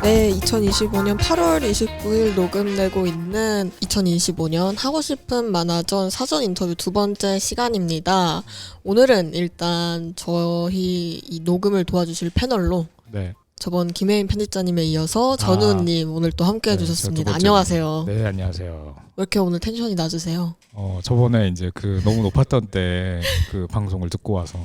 네, 2025년 8월 29일 녹음되고 있는 2025년 하고 싶은 만화전 사전 인터뷰 두 번째 시간입니다. 오늘은 일단 저희 이 녹음을 도와주실 패널로 네. 저번 김혜인 편집자님에 이어서 전우님 오늘 또 함께 해주셨습니다. 안녕하세요. 네, 안녕하세요. 왜 이렇게 오늘 텐션이 낮으세요? 저번에 이제 그 너무 높았던 때 그 방송을 듣고 와서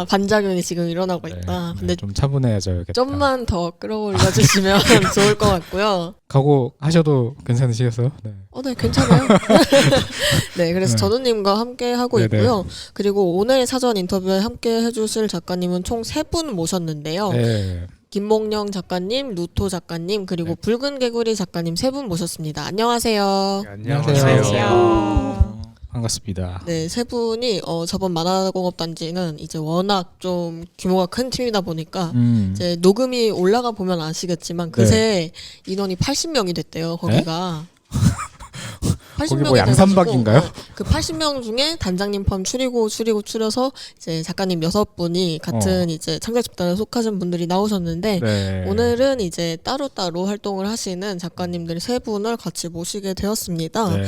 반작용이 지금 일어나고 있다. 네, 근데 좀 차분해져야겠다. 좀만 더 끌어올려주시면 좋을 것 같고요. 각오하셔도 괜찮으시겠어요? 네. 네, 괜찮아요. 네, 그래서 네. 전우님과 함께 하고 네네. 있고요. 그리고 오늘 사전 인터뷰에 함께 해주실 작가님은 총 3분 모셨는데요. 네. 김몽령 작가님, 루토 작가님, 그리고 네. 붉은 개구리 작가님 3분 모셨습니다. 안녕하세요. 네, 안녕하세요. 반갑습니다. 네, 3분이 저번 만화공업단지는 이제 워낙 좀 규모가 큰 팀이다 보니까 이제 녹음이 올라가 보면 아시겠지만 그새 인원이 80명이 됐대요. 거기가. 거기 뭐 양산박인가요? 그 80명 중에 단장님 포함 줄여서 이제 작가님 6분이 같은 이제 창작 집단에 속하신 분들이 나오셨는데 네. 오늘은 이제 따로따로 활동을 하시는 작가님들 3분을 같이 모시게 되었습니다. 네.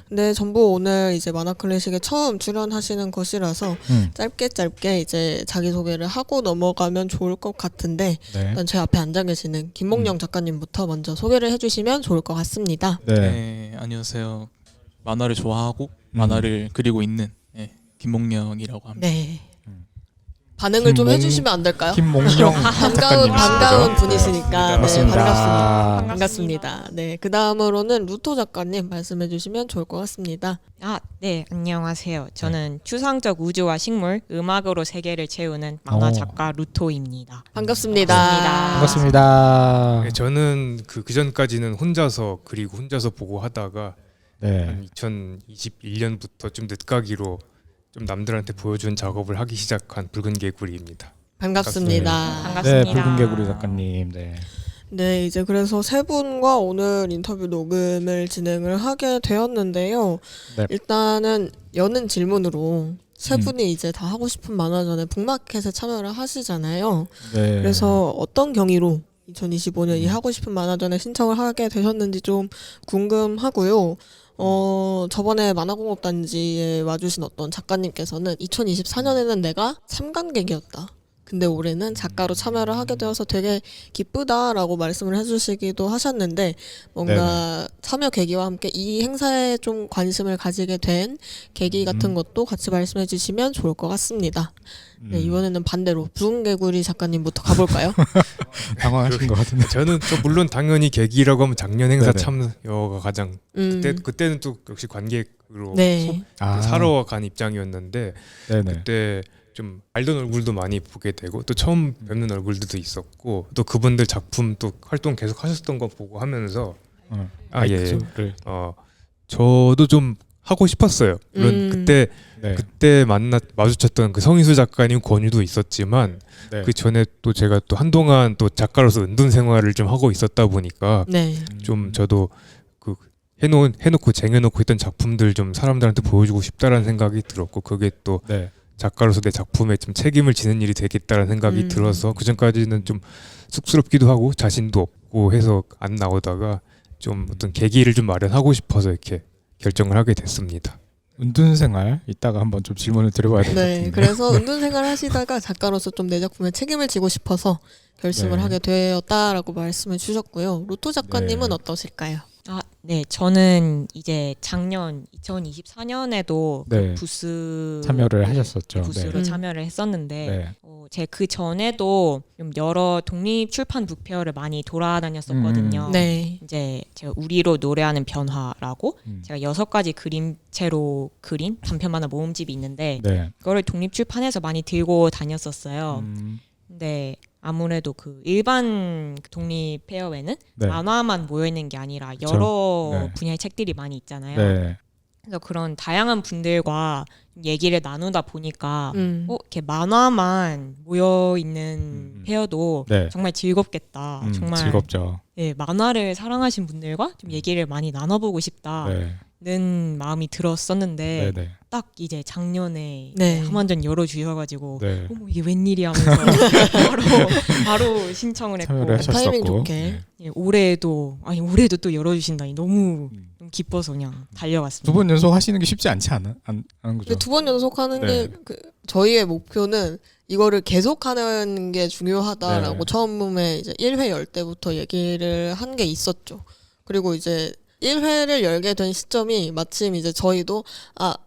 근데 전부 오늘 이제 만화클래식에 처음 출연하시는 것이라서 짧게 이제 자기소개를 하고 넘어가면 좋을 것 같은데 네. 일단 제 앞에 앉아 계시는 김몽령 작가님부터 먼저 소개를 해주시면 좋을 것 같습니다. 네. 네, 안녕하세요. 만화를 좋아하고 만화를 그리고 있는 김몽령이라고 합니다. 네. 반응을 좀 김몽- 해주시면 안 될까요? 김몽령 반가운 작가님이시죠? 분이시니까 네, 반갑습니다. 반갑습니다. 반갑습니다. 네, 그 다음으로는 루토 작가님 말씀해주시면 좋을 것 같습니다. 네, 안녕하세요. 저는 추상적 우주와 식물, 음악으로 세계를 채우는 만화 작가 루토입니다. 반갑습니다. 반갑습니다. 네, 저는 그 전까지는 혼자서 그리고 혼자서 보고 하다가 네. 한 2021년부터 좀 늦가기로 좀 남들한테 보여준 작업을 하기 시작한 붉은 개구리입니다. 반갑습니다. 반갑습니다. 네, 붉은 개구리 작가님. 네. 네, 이제 그래서 3분과 오늘 인터뷰 녹음을 진행을 하게 되었는데요. 네. 일단은 여는 질문으로 3분이 이제 다 하고 싶은 만화전에 북마켓에 참여를 하시잖아요. 네. 그래서 어떤 경위로 2025년 이 하고 싶은 만화전에 신청을 하게 되셨는지 좀 궁금하고요. 저번에 만화공업단지에 와주신 어떤 작가님께서는 2024년에는 내가 3관객이었다. 근데 올해는 작가로 참여를 하게 되어서 되게 기쁘다라고 말씀을 해주시기도 하셨는데 뭔가 참여 계기와 함께 이 행사에 좀 관심을 가지게 된 계기 같은 것도 같이 말씀해 주시면 좋을 것 같습니다. 네, 이번에는 반대로 붉은 개구리 작가님부터 가볼까요? 당황하신 것 같은데. 저는 물론 당연히 계기라고 하면 작년 행사 네네. 참여가 가장 그때는 또 역시 관객으로 네. 사러 간 입장이었는데 네네. 그때 좀 알던 얼굴도 많이 보게 되고 또 처음 뵙는 얼굴들도 있었고 또 그분들 작품 또 활동 계속 하셨던 거 보고 하면서 마이크를. 저도 좀 하고 싶었어요. 물론 네. 그때 마주쳤던 그 성인수 작가님 권유도 있었지만 네. 그 전에 또 제가 또 한동안 또 작가로서 은둔 생활을 좀 하고 있었다 보니까 네. 좀 저도 그 해놓고 쟁여놓고 있던 작품들 좀 사람들한테 보여주고 싶다라는 생각이 들었고 그게 또 네. 작가로서 내 작품에 좀 책임을 지는 일이 되겠다라는 생각이 들어서 그 전까지는 좀 쑥스럽기도 하고 자신도 없고 해서 안 나오다가 좀 어떤 계기를 좀 마련하고 싶어서 이렇게 결정을 하게 됐습니다. 은둔 생활 이따가 한번 좀 질문을 드려봐야 될 것 같은데. 네, 그래서 은둔 생활 하시다가 작가로서 좀 내 작품에 책임을 지고 싶어서 결심을 네. 하게 되었다라고 말씀해 주셨고요. 루토 작가님은 네. 어떠실까요? 네, 저는 이제 작년 2024년에도 네. 부스 참여를 하셨었죠. 부스로 네. 참여를 했었는데 네. 제 그 전에도 좀 여러 독립 출판 북페어를 많이 돌아다녔었거든요. 네. 이제 제가 우리로 노래하는 변화라고 제가 6가지 그림체로 그린 단편 만화 모음집이 있는데 네. 그거를 독립 출판해서 많이 들고 다녔었어요. 근데 아무래도 그 일반 독립 페어에는 네. 만화만 모여 있는 게 아니라 그쵸. 여러 네. 분야의 책들이 많이 있잖아요. 네. 그래서 그런 다양한 분들과 얘기를 나누다 보니까 이렇게 만화만 모여 있는 페어도 네. 정말 즐겁겠다. 정말 즐겁죠. 네, 만화를 사랑하신 분들과 좀 얘기를 많이 나눠보고 싶다는 네. 마음이 들었었는데 네. 네. 딱 이제 작년에 네. 한만전 열어주셔가지고 네. 어머 이게 웬일이야 하면서 바로 신청을 했고 참여를 하셨었고. 타이밍 좋게. 네. 예, 올해도 또 열어주신다니 너무 기뻐서 그냥 달려갔습니다. 두 번 연속 하시는 게 쉽지 않지 않은 거죠? 근데 2번 연속하는 네. 게 저희의 목표는 이거를 계속하는 게 중요하다라고 네. 처음에 이제 1회 열 때부터 얘기를 한 게 있었죠. 그리고 이제 1회를 열게 된 시점이 마침 이제 저희도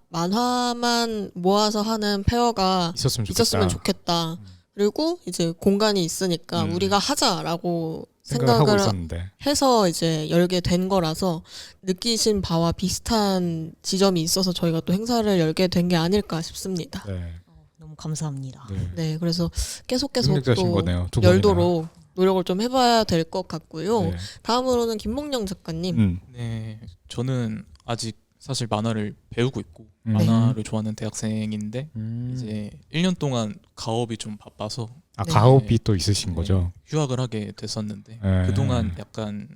만화만 모아서 하는 페어가 있었으면 좋겠다. 그리고 이제 공간이 있으니까 우리가 하자라고 생각하고 생각을 있었는데. 해서 이제 열게 된 거라서 느끼신 바와 비슷한 지점이 있어서 저희가 또 행사를 열게 된 게 아닐까 싶습니다. 네. 너무 감사합니다. 네. 네, 그래서 계속 능력자신 또 거네요. 두 번이나. 열도록 노력을 좀 해봐야 될 것 같고요. 네. 다음으로는 김몽영 작가님. 네, 저는 아직 사실 만화를 배우고 있고 네. 만화를 좋아하는 대학생인데 음. 이제 1년 동안 가업이 좀 바빠서 아, 네. 가업이 또 있으신 거죠? 휴학을 하게 됐었는데 네. 그동안 약간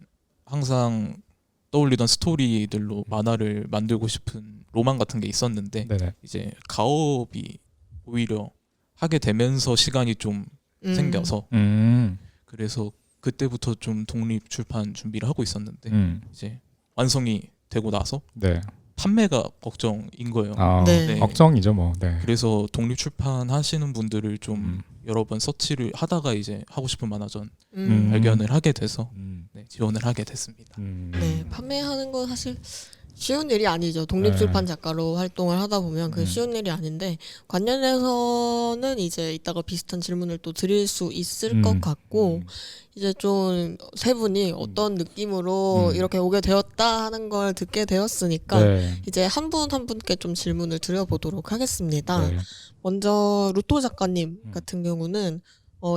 항상 떠올리던 스토리들로 만화를 만들고 싶은 로망 같은 게 있었는데 네네. 이제 가업이 오히려 하게 되면서 시간이 좀 생겨서 그래서 그때부터 좀 독립 출판 준비를 하고 있었는데 이제 완성이 되고 나서 네. 판매가 걱정인 거예요. 아, 네. 걱정이죠, 뭐. 네. 그래서 독립 출판 하시는 분들을 좀 여러 번 서치를 하다가 이제 하고 싶은 만화전 발견을 하게 돼서 네, 지원을 하게 됐습니다. 네, 판매하는 건 사실 쉬운 일이 아니죠. 독립출판 작가로 활동을 하다 보면 그 쉬운 일이 아닌데 관련해서는 이제 이따가 비슷한 질문을 또 드릴 수 있을 것 같고 이제 좀 세 분이 어떤 느낌으로 이렇게 오게 되었다 하는 걸 듣게 되었으니까 네. 이제 한 분 한 분께 좀 질문을 드려보도록 하겠습니다. 네. 먼저 루토 작가님 같은 경우는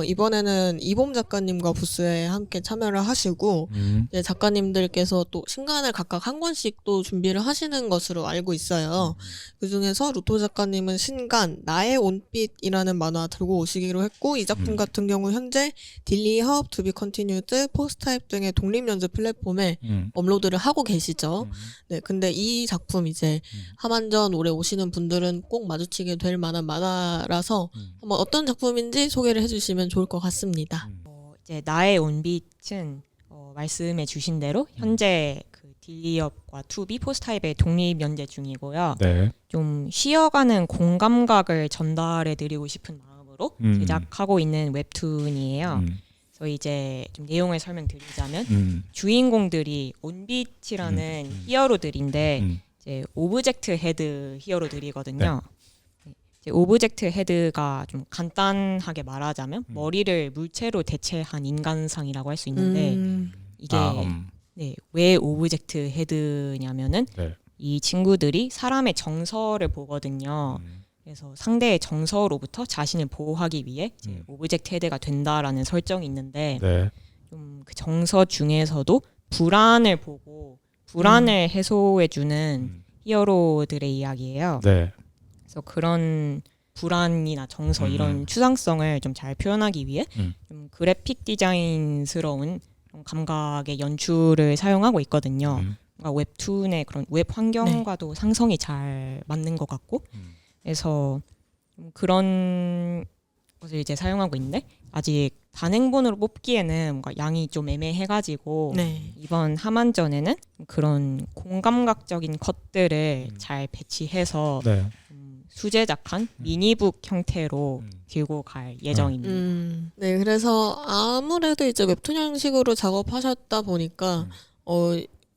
이번에는 이봄 작가님과 부스에 함께 참여를 하시고 이제 작가님들께서 또 신간을 각각 한 권씩 또 준비를 하시는 것으로 알고 있어요. 그중에서 루토 작가님은 신간 나의 온빛이라는 만화 들고 오시기로 했고 이 작품 같은 경우 현재 딜리허브, 투비 컨티뉴드, 포스타입 등의 독립 연재 플랫폼에 업로드를 하고 계시죠. 네, 근데 이 작품 이제 하만전 올해 오시는 분들은 꼭 마주치게 될 만한 만화라서 한번 어떤 작품인지 소개를 해주시면 좋을 것 같습니다. 이제 나의 온빛은 말씀해 주신 대로 현재 그 딜리업과 투비 포스타입의 독립 연재 중이고요. 네. 좀 쉬어가는 공감각을 전달해 드리고 싶은 마음으로 제작하고 있는 웹툰이에요. 그래서 이제 좀 내용을 설명드리자면 주인공들이 온빛이라는 히어로들인데 이제 오브젝트 헤드 히어로들이거든요. 이제 오브젝트 헤드가 좀 간단하게 말하자면 머리를 물체로 대체한 인간상이라고 할 수 있는데 이게 네, 왜 오브젝트 헤드냐면은 네. 이 친구들이 사람의 정서를 보거든요. 그래서 상대의 정서로부터 자신을 보호하기 위해 이제 오브젝트 헤드가 된다라는 설정이 있는데 네. 좀 그 정서 중에서도 불안을 보고 불안을 해소해주는 히어로들의 이야기예요. 네. 그래서 그런 불안이나 정서 이런 추상성을 좀 잘 표현하기 위해 좀 그래픽 디자인스러운 그런 감각의 연출을 사용하고 있거든요. 그러니까 웹툰의 그런 웹 환경과도 상성이 잘 맞는 것 같고 그래서 좀 그런 것을 이제 사용하고 있는데 아직 단행본으로 뽑기에는 뭔가 양이 좀 애매해가지고 네. 이번 하만전에는 그런 공감각적인 컷들을 잘 배치해서 네. 수제작한 미니북 형태로 들고 갈 예정입니다. 네, 그래서 아무래도 이제 웹툰 형식으로 작업하셨다 보니까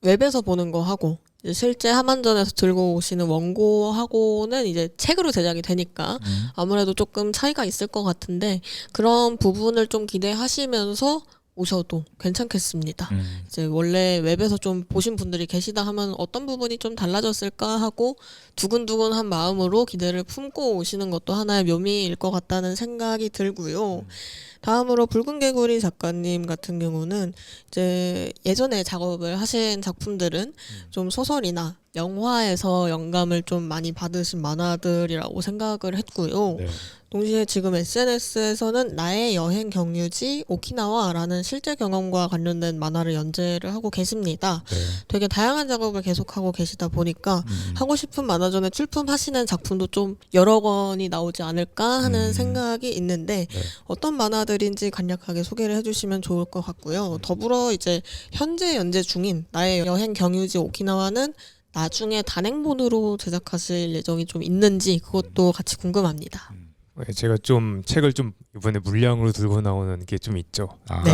웹에서 보는 거 하고 이제 실제 하만전에서 들고 오시는 원고하고는 이제 책으로 제작이 되니까 아무래도 조금 차이가 있을 것 같은데 그런 부분을 좀 기대하시면서 오셔도 괜찮겠습니다. 이제 원래 웹에서 좀 보신 분들이 계시다 하면 어떤 부분이 좀 달라졌을까 하고 두근두근한 마음으로 기대를 품고 오시는 것도 하나의 묘미일 것 같다는 생각이 들고요. 다음으로 붉은 개구리 작가님 같은 경우는 이제 예전에 작업을 하신 작품들은 좀 소설이나 영화에서 영감을 좀 많이 받으신 만화들이라고 생각을 했고요. 네. 동시에 지금 SNS에서는 나의 여행 경유지 오키나와라는 실제 경험과 관련된 만화를 연재를 하고 계십니다. 네. 되게 다양한 작업을 계속하고 계시다 보니까 하고 싶은 만화전에 출품하시는 작품도 좀 여러 권이 나오지 않을까 하는 생각이 있는데 네. 어떤 만화들인지 간략하게 소개를 해주시면 좋을 것 같고요. 더불어 이제 현재 연재 중인 나의 여행 경유지 오키나와는 나중에 단행본으로 제작하실 예정이 좀 있는지 그것도 같이 궁금합니다. 네, 제가 좀 책을 좀 이번에 물량으로 들고 나오는 게 좀 있죠. 아, 네.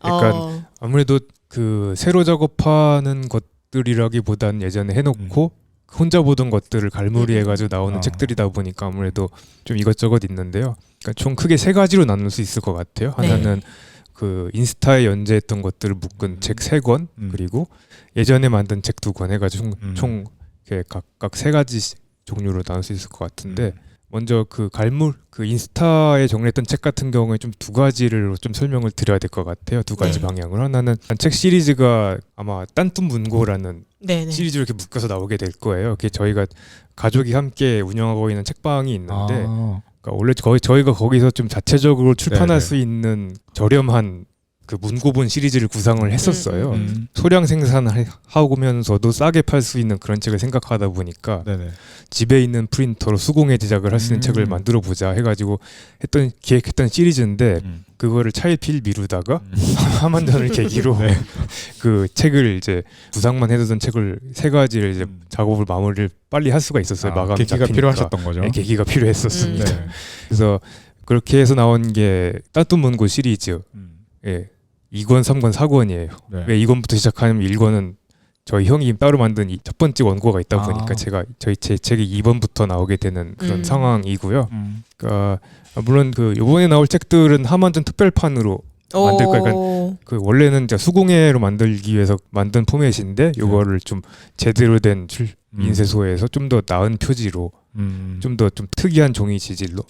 약간 아무래도 그 새로 작업하는 것들이라기보단 예전에 해놓고 혼자 보던 것들을 갈무리해가지고 나오는 책들이다 보니까 아무래도 좀 이것저것 있는데요. 그러니까 총 크게 세 가지로 나눌 수 있을 것 같아요. 네. 하나는 그 인스타에 연재했던 것들을 묶은 책 3권 그리고 예전에 만든 책 2권 해가지고 총 이렇게 각각 3가지 종류로 나눌 수 있을 것 같은데 먼저 그 그 인스타에 정리했던 책 같은 경우에 좀 2가지를 좀 설명을 드려야 될 것 같아요. 2가지 네. 방향으로. 하나는 책 시리즈가 아마 딴뚱문고라는 네네. 시리즈로 이렇게 묶여서 나오게 될 거예요. 그게 저희가 가족이 함께 운영하고 있는 책방이 있는데 그러니까 원래 저희가 거기서 좀 자체적으로 출판할 네네. 수 있는 저렴한 그 문고본 시리즈를 구상을 했었어요. 소량 생산하고면서도 싸게 팔 수 있는 그런 책을 생각하다 보니까 네네. 집에 있는 프린터로 수공예 제작을 할 수 있는 책을 만들어 보자 해가지고 기획했던 시리즈인데 그거를 차일피일 미루다가 하만전을 계기로 그 책을 이제 부상만 해두던 책을 3가지를 이제 작업을 마무리를 빨리 할 수가 있었어요. 마감이 계기가 잡히니까. 필요하셨던 거죠. 네, 계기가 필요했었습니다. 네. 그래서 그렇게 해서 나온 게 따뜻문고 시리즈. 예. 2권, 3권, 4권이에요. 네. 왜 2권부터 시작하냐면 1권은 저희 형이 따로 만든 첫 번째 원고가 있다 보니까 제 책이 2번부터 나오게 되는 그런 상황이고요. 그러니까 물론 그 이번에 나올 책들은 하만전 특별판으로 만들 거예요. 그러니까 그 원래는 이제 수공예로 만들기 위해서 만든 포맷인데 이거를 좀 제대로 된 인쇄소에서 좀 더 나은 표지로 좀 더 좀 특이한 종이 지질로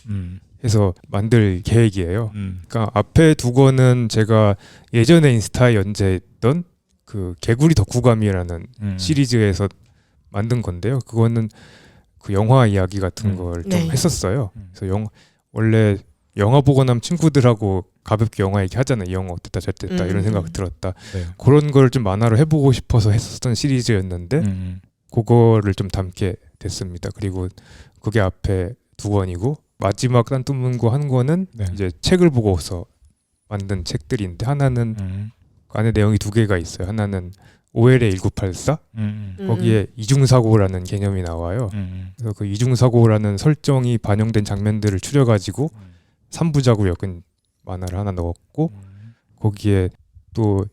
해서 만들 계획이에요. 그러니까 앞에 2권은 제가 예전에 인스타에 연재했던 그 개구리 덕후감이라는 시리즈에서 만든 건데요. 그거는 그 영화 이야기 같은 걸 좀 네. 했었어요. 그래서 원래 영화 보고 나면 친구들하고 가볍게 영화 얘기하잖아요. 이 영화 어땠다 저랬다 이런 생각 들었다. 네. 그런 걸 좀 만화로 해보고 싶어서 했었던 시리즈였는데 그거를 좀 담게 됐습니다. 그리고 그게 앞에 2권이고 마지막 딴뚜문고 1권은 네. 이제 책을 보고서 만든 책들인데 하나는 안에 내용이 2개가 있어요. 하나는 OL의 1984 거기에 이중사고라는 개념이 나와요. 그래서 그 이중사고라는 설정이 반영된 장면들을 추려가지고 3부작으로 엮은 만화를 하나 넣었고 거기에 또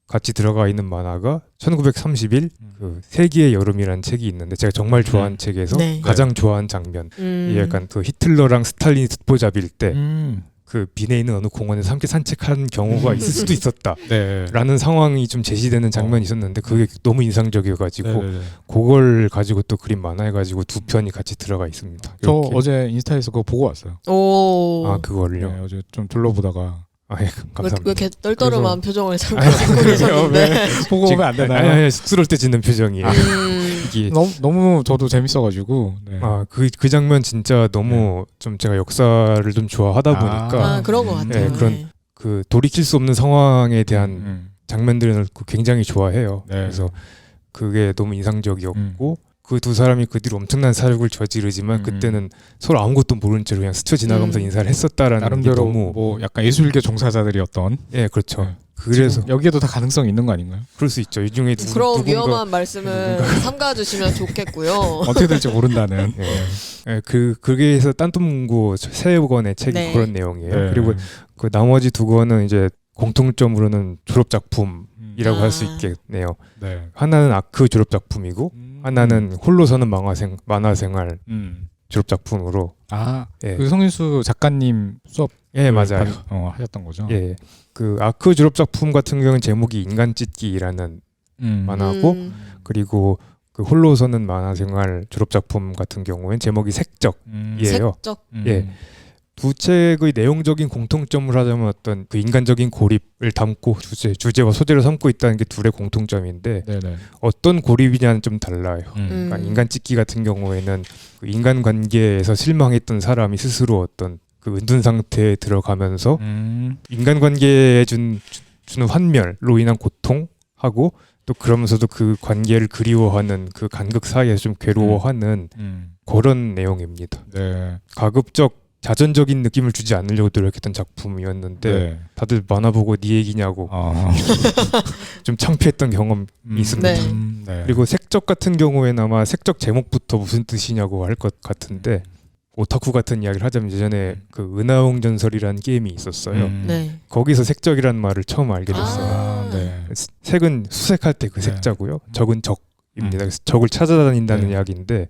같이 들어가 있는 만화가 1931 그 세기의 여름이라는 책이 있는데 제가 정말 좋아하는 책에서 네. 가장 좋아하는 장면 이 약간 그 히틀러랑 스탈린이 듣보잡일 때 그 빈에 있는 어느 공원에서 함께 산책하는 경우가 있을 수도 있었다라는 네. 상황이 좀 제시되는 장면이 있었는데 그게 너무 인상적이어가지고 네네네. 그걸 가지고 또 그림 만화해가지고 2편이 같이 들어가 있습니다. 저 이렇게. 어제 인스타에서 그거 보고 왔어요. 오. 아 그걸요? 네, 어제 좀 둘러보다가 아, 예, 왜 감사합니다. 이렇게 떨떠름한 그래서- 표정을 잠깐 짓고 계셨는데. 보고 오면 안 되나요? 아니, 쑥스러울 때 짓는 표정이에요. 이게 너무 저도 재밌어가지고. 네. 그 장면 진짜 너무 좀 제가 역사를 좀 좋아하다 보니까 아, 그런 것 같아요. 네, 그런 그 돌이킬 수 없는 상황에 대한 장면들을 굉장히 좋아해요. 네. 그래서 그게 너무 인상적이었고 그 2사람이 그 뒤로 엄청난 사력을 저지르지만 그때는 서로 아무것도 모른 채로 그냥 스쳐 지나가면서 인사를 했었다라는 게 나름대로 너무 뭐 약간 예술계 종사자들이었던. 예 그렇죠. 네. 그래서 여기에도 다 가능성이 있는 거 아닌가요? 그럴 수 있죠. 이 중에 그런 누군가 위험한 말씀은 삼가주시면 좋겠고요. 어떻게 될지 모른다는. 예, 그게 해서 딴뚱문고 3권의 책이 네. 그런 내용이에요. 네. 그리고 그 나머지 2권은 이제 공통점으로는 졸업 작품이라고 할 수 아. 있겠네요. 네. 하나는 아크 졸업 작품이고 하나는 홀로서는 만화 생활 졸업 작품으로. 예. 그 성인수 작가님 수업 예 맞아요. 하셨던 거죠. 예. 그 아크 졸업 작품 같은 경우는 제목이 인간 찢기라는 만화고 그리고 그 홀로서는 만화 생활 졸업 작품 같은 경우엔 제목이 색적이에요. 색적. 예. 두 책의 내용적인 공통점을 하자면 어떤 그 인간적인 고립을 담고 주제와 소재로 삼고 있다는 게 둘의 공통점인데 네네. 어떤 고립이냐는 좀 달라요. 그러니까 인간 찍기 같은 경우에는 그 인간 관계에서 실망했던 사람이 스스로 어떤 그 은둔 상태에 들어가면서 인간 관계에 주는 환멸로 인한 고통하고 또 그러면서도 그 관계를 그리워하는 그 간극 사이에서 좀 괴로워하는 그런 내용입니다. 네. 가급적 자전적인 느낌을 주지 않으려고 노력했던 작품이었는데 네. 다들 만화 보고 네 얘기냐고 좀 창피했던 경험이 있습니다. 네. 네. 그리고 색적 같은 경우에는 아마 색적 제목부터 무슨 뜻이냐고 할 것 같은데 오타쿠 같은 이야기를 하자면 예전에 그 은하옹 전설이라는 게임이 있었어요. 네. 거기서 색적이라는 말을 처음 알게 됐어요. 아, 네. 색은 수색할 때 그 네. 색자고요. 적은 적입니다. 그래서 적을 찾아다닌다는 네. 이야기인데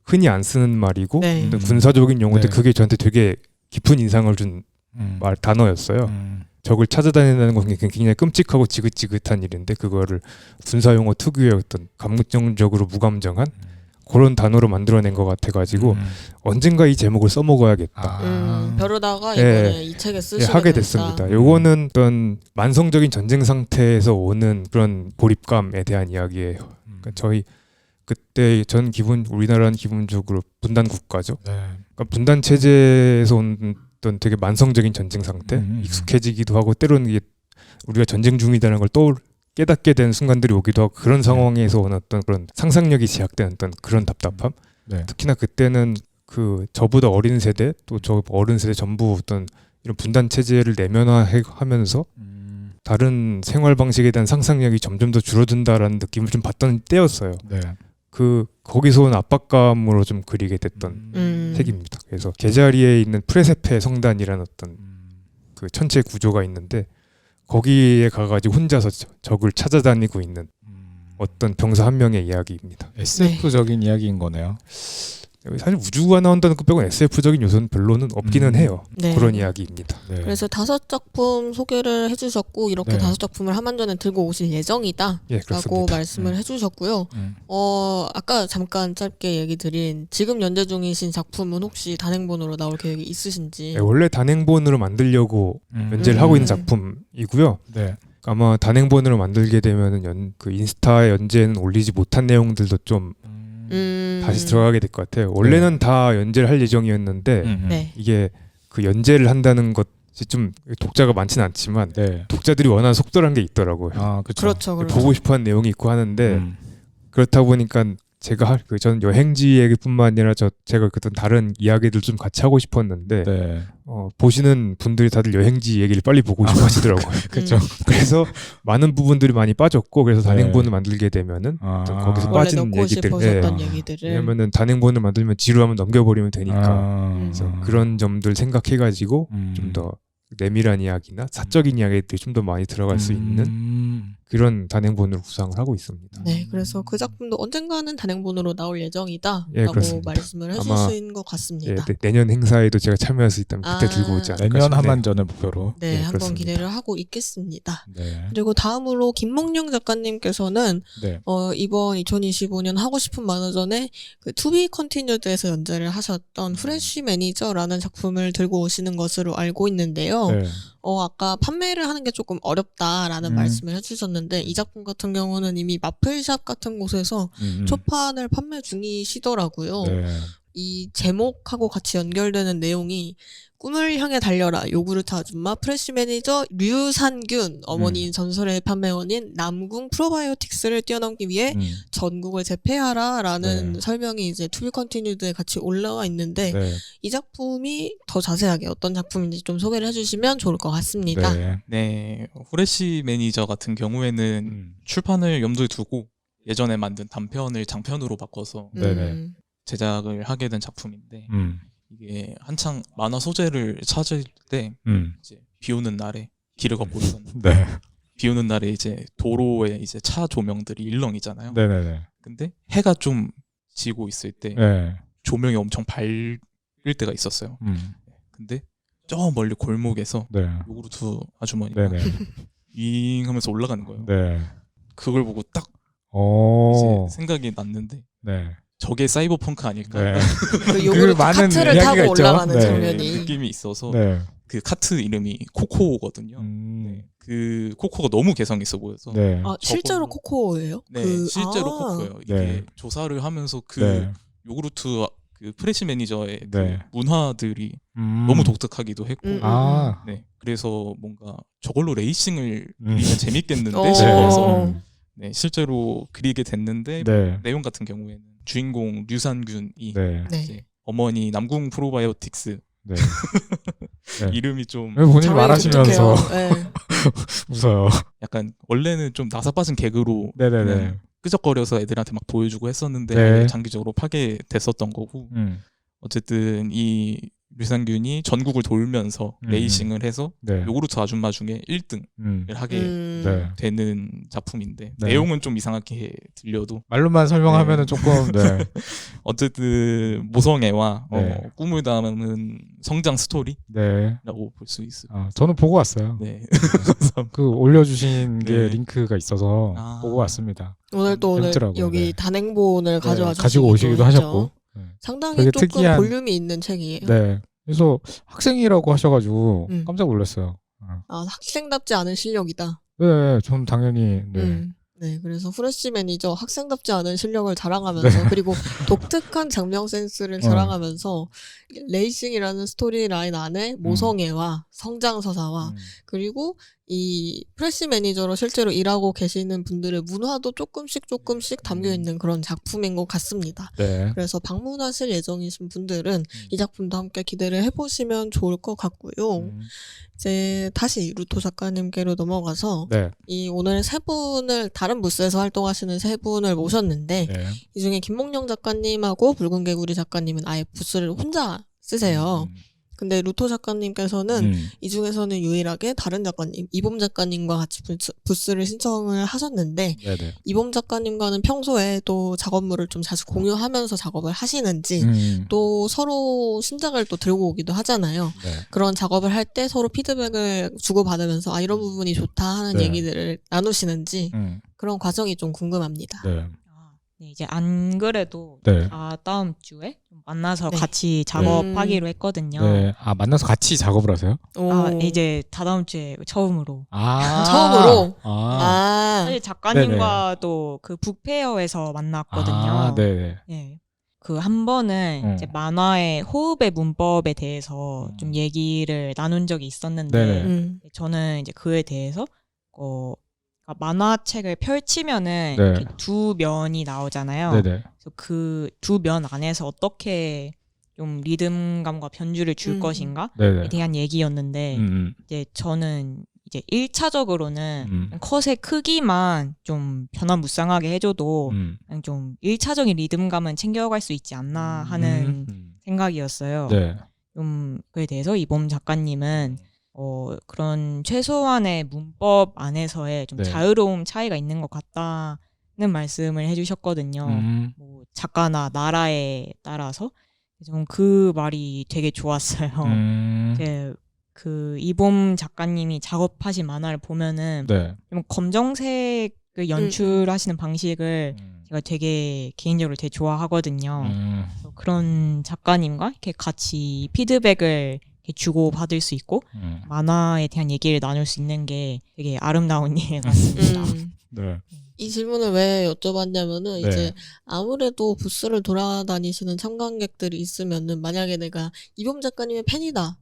흔히 안 쓰는 말이고 네. 군사적인 용어인데 네. 그게 저한테 되게 깊은 인상을 준 단어였어요. 적을 찾아다닌다는 것은 굉장히 끔찍하고 지긋지긋한 일인데 그거를 군사용어 특유의 어떤 감정적으로 무감정한 그런 단어로 만들어낸 것 같아가지고 언젠가 이 제목을 써먹어야겠다. 벼르다가 네. 이번에 이 책에 쓰시게 하게 됐다. 됐습니다. 요거는 어떤 만성적인 전쟁 상태에서 오는 그런 고립감에 대한 이야기예요. 그러니까 저희 그때 우리나라는 기본적으로 분단 국가죠. 네. 그러니까 분단 체제에서 온 어떤 되게 만성적인 전쟁 상태, 익숙해지기도 하고 때로는 이게 우리가 전쟁 중이다는 걸 깨닫게 된 순간들이 오기도 하고 그런 상황에서 오는 어떤 그런 상상력이 제약된 어떤 그런 답답함. 네. 특히나 그때는 그 저보다 어린 세대 또 저 어른 세대 전부 어떤 이런 분단 체제를 내면화하면서 다른 생활 방식에 대한 상상력이 점점 더 줄어든다라는 느낌을 좀 받던 때였어요. 네. 거기서 온 압박감으로 좀 그리게 됐던 책입니다. 그래서 제자리에 있는 프레세페 성단이라는 어떤 그 천체 구조가 있는데 거기에 가가지고 혼자서 적을 찾아다니고 있는 어떤 병사 한 명의 이야기입니다. SF적인 이야기인 거네요. 사실 우주가 나온다는 것 빼고는 SF적인 요소는 별로는 없기는 해요. 네. 그런 이야기입니다. 네. 그래서 5작품 소개를 해주셨고 이렇게 네. 5작품을 한반전에 들고 오실 예정이다 예, 라고 그렇습니다. 말씀을 해주셨고요. 아까 잠깐 짧게 얘기 드린 지금 연재 중이신 작품은 혹시 단행본으로 나올 계획이 있으신지. 네, 원래 단행본으로 만들려고 연재를 하고 있는 작품이고요. 네. 아마 단행본으로 만들게 되면은 그 인스타에 연재는 올리지 못한 내용들도 좀 다시 들어가게 될 것 같아요. 원래는 다 연재를 할 예정이었는데 네. 이게 그 연재를 한다는 것이 좀 독자가 많지는 않지만 네. 독자들이 원하는 속도라는 게 있더라고요. 아, 그렇죠. 그렇죠. 그렇죠. 보고 싶어하는 내용이 있고 하는데 그렇다 보니까 제가 저는 여행지 얘기뿐만 아니라 제가 그떤 다른 이야기들 좀 같이 하고 싶었는데 네. 보시는 분들이 다들 여행지 얘기를 빨리 보고 싶어 하시더라고요. 그렇죠. 그래서 많은 부분들이 많이 빠졌고 그래서 단행본을 만들게 되면은 거기서 원래 빠진 넣고 얘기들. 싶으셨던 얘기들을. 왜냐면은 단행본을 만들면 지루하면 넘겨버리면 되니까. 그래서 그런 점들 생각해가지고 좀 더 내밀한 이야기나 사적인 이야기들이 좀 더 많이 들어갈 수 있는 그런 단행본으로 구상을 하고 있습니다. 네, 그래서 그 작품도 언젠가는 단행본으로 나올 예정이다라고 예, 그렇습니다. 말씀을 아마, 해주신 것 같습니다. 내년 행사에도 제가 참여할 수 있다면 그때 들고 오지 않을까 내년 싶네요. 한반전을 목표로. 네, 한번 그렇습니다. 기대를 하고 있겠습니다. 네. 그리고 다음으로 김몽룡 작가님께서는 네. 이번 2025년 하고 싶은 만화전에 그 To Be Continued에서 연재를 하셨던 프레쉬 매니저라는 작품을 들고 오시는 것으로 알고 있는데요. 네. 아까 판매를 하는 게 조금 어렵다라는 말씀을 해주셨는데 이 작품 같은 경우는 이미 마플샵 같은 곳에서 초판을 판매 중이시더라고요. 네. 이 제목하고 같이 연결되는 내용이 꿈을 향해 달려라 요구르트 아줌마 프레시 매니저 류산균 어머니인 전설의 판매원인 남궁 프로바이오틱스를 뛰어넘기 위해 전국을 제패하라 라는 네. 설명이 이제 투비 컨티뉴드에 같이 올라와 있는데 네. 이 작품이 더 자세하게 어떤 작품인지 좀 소개를 해주시면 좋을 것 같습니다. 네. 네, 후레쉬 매니저 같은 경우에는 출판을 염두에 두고 예전에 만든 단편을 장편으로 바꿔서 네네. 제작을 하게 된 작품인데 이게 한창 만화 소재를 찾을 때 이제 비 오는 날에 길을 걷고 있었는데 네. 비 오는 날에 이제 도로에 이제 차 조명들이 일렁이잖아요. 네네네. 근데 해가 좀 지고 있을 때 네. 조명이 엄청 밝을 때가 있었어요. 근데 저 멀리 골목에서 네. 요구르트 아주머니가 네네. 윙 하면서 올라가는 거예요. 네. 그걸 보고 딱 오. 이제 생각이 났는데 네. 저게 사이버펑크 아닐까 네. 그 요구르트 많은 카트를 이야기가 타고 있죠. 올라가는 네. 장면이. 느낌이 있어서 네. 그 카트 이름이 코코거든요. 네. 그 코코가 너무 개성 있어 보여서 네. 아 실제로 저걸로- 코코예요? 네, 그, 실제로 아. 코코예요. 이게 네. 조사를 하면서 그 네. 요구르트 그 프레시 매니저의 그 네. 문화들이 너무 독특하기도 했고 아. 네, 그래서 뭔가 저걸로 레이싱을 음. 그리면 재밌겠는데 어. 싶어서 음. 네, 실제로 그리게 됐는데 네. 내용 같은 경우에는 주인공 류산균이 네. 네. 이제 어머니 남궁 프로바이오틱스 네. 네. 이름이 좀 왜 본인이 장면이 말하시면서 독특해요. 네. 웃어요. 약간 원래는 좀 나사빠진 개그로 네네네. 그냥 끄적거려서 애들한테 막 보여주고 했었는데 네. 장기적으로 파괴됐었던 거고 음. 어쨌든 이 류산균이 전국을 돌면서 레이싱을 해서 네. 요구르트 아줌마 중에 1등을 하게 네. 되는 작품인데 네. 내용은 좀 이상하게 들려도 말로만 설명하면은 네. 조금 네. 어쨌든 모성애와 네. 꿈을 담은 성장 스토리라고 네. 볼 수 있어요. 저는 보고 왔어요. 네. 그 올려주신 게 네. 링크가 있어서 아. 보고 왔습니다. 오늘 또 오늘 재밌더라고요. 여기 네. 단행본을 가져와 네, 가지고 오시기도 했죠. 하셨고. 네. 상당히 되게 조금 특이한- 볼륨이 있는 책이에요. 네. 그래서 학생이라고 하셔가지고 음. 깜짝 놀랐어요. 아 학생답지 않은 실력이다. 네, 전 당연히 네. 네, 그래서 프레시 매니저 학생답지 않은 실력을 자랑하면서 그리고 독특한 장면 센스를 자랑하면서 레이싱이라는 스토리 라인 안에 모성애와 성장 서사와 그리고 이 프레시 매니저로 실제로 일하고 계시는 분들의 문화도 조금씩 담겨 있는 그런 작품인 것 같습니다. 네. 그래서 방문하실 예정이신 분들은 이 작품도 함께 기대를 해보시면 좋을 것 같고요. 이제 다시 루토 작가님께로 넘어가서 네. 이 오늘 세 분을 다른 부스에서 활동하시는 세 분을 모셨는데 네. 이 중에 김몽룡 작가님하고 붉은 개구리 작가님은 아예 부스를 혼자 쓰세요. 근데 루토 작가님께서는 이 중에서는 유일하게 다른 작가님, 이봄 작가님과 같이 부스를 신청을 하셨는데 네네. 이봄 작가님과는 평소에 또 작업물을 좀 자주 공유하면서 작업을 하시는지 또 서로 신작을 또 들고 오기도 하잖아요. 네. 그런 작업을 할 때 서로 피드백을 주고받으면서 아 이런 부분이 좋다 하는 네. 얘기들을 나누시는지 그런 과정이 좀 궁금합니다. 네. 네, 이제 안 그래도 네. 다음 주에 좀 만나서 네. 같이 작업하기로 했거든요. 네. 만나서 같이 작업을 하세요? 이제 다다음 주에 처음으로. 처음으로? 사실 작가님과도 그 북페어에서 만났거든요. 네. 네. 그 한 번은 이제 만화의 호흡의 문법에 대해서 좀 얘기를 나눈 적이 있었는데 저는 이제 그에 대해서 만화책을 펼치면은 이렇게 두 면이 나오잖아요. 네네. 그래서 그 두 면 안에서 어떻게 좀 리듬감과 변주를 줄 것인가에 네네. 대한 얘기였는데 이제 저는 이제 1차적으로는 컷의 크기만 좀 변화무쌍하게 해줘도 그냥 좀 1차적인 리듬감은 챙겨갈 수 있지 않나 하는 생각이었어요. 네. 좀 그에 대해서 이봄 작가님은 그런 최소한의 문법 안에서의 좀 네. 자유로움 차이가 있는 것 같다는 말씀을 해주셨거든요. 뭐 작가나 나라에 따라서 좀 그 말이 되게 좋았어요. 이제 그 이봄 작가님이 작업하신 만화를 보면은 네. 좀 검정색을 연출하시는 방식을 제가 되게 개인적으로 되게 좋아하거든요. 그래서 그런 작가님과 이렇게 같이 피드백을 이렇게 주고 받을 수 있고 만화에 대한 얘기를 나눌 수 있는 게 되게 아름다운 일 같습니다. 네. 이 질문을 왜 여쭤봤냐면은 네. 이제 아무래도 부스를 돌아다니시는 참관객들이 있으면은 만약에 내가 이봄 작가님의 팬이다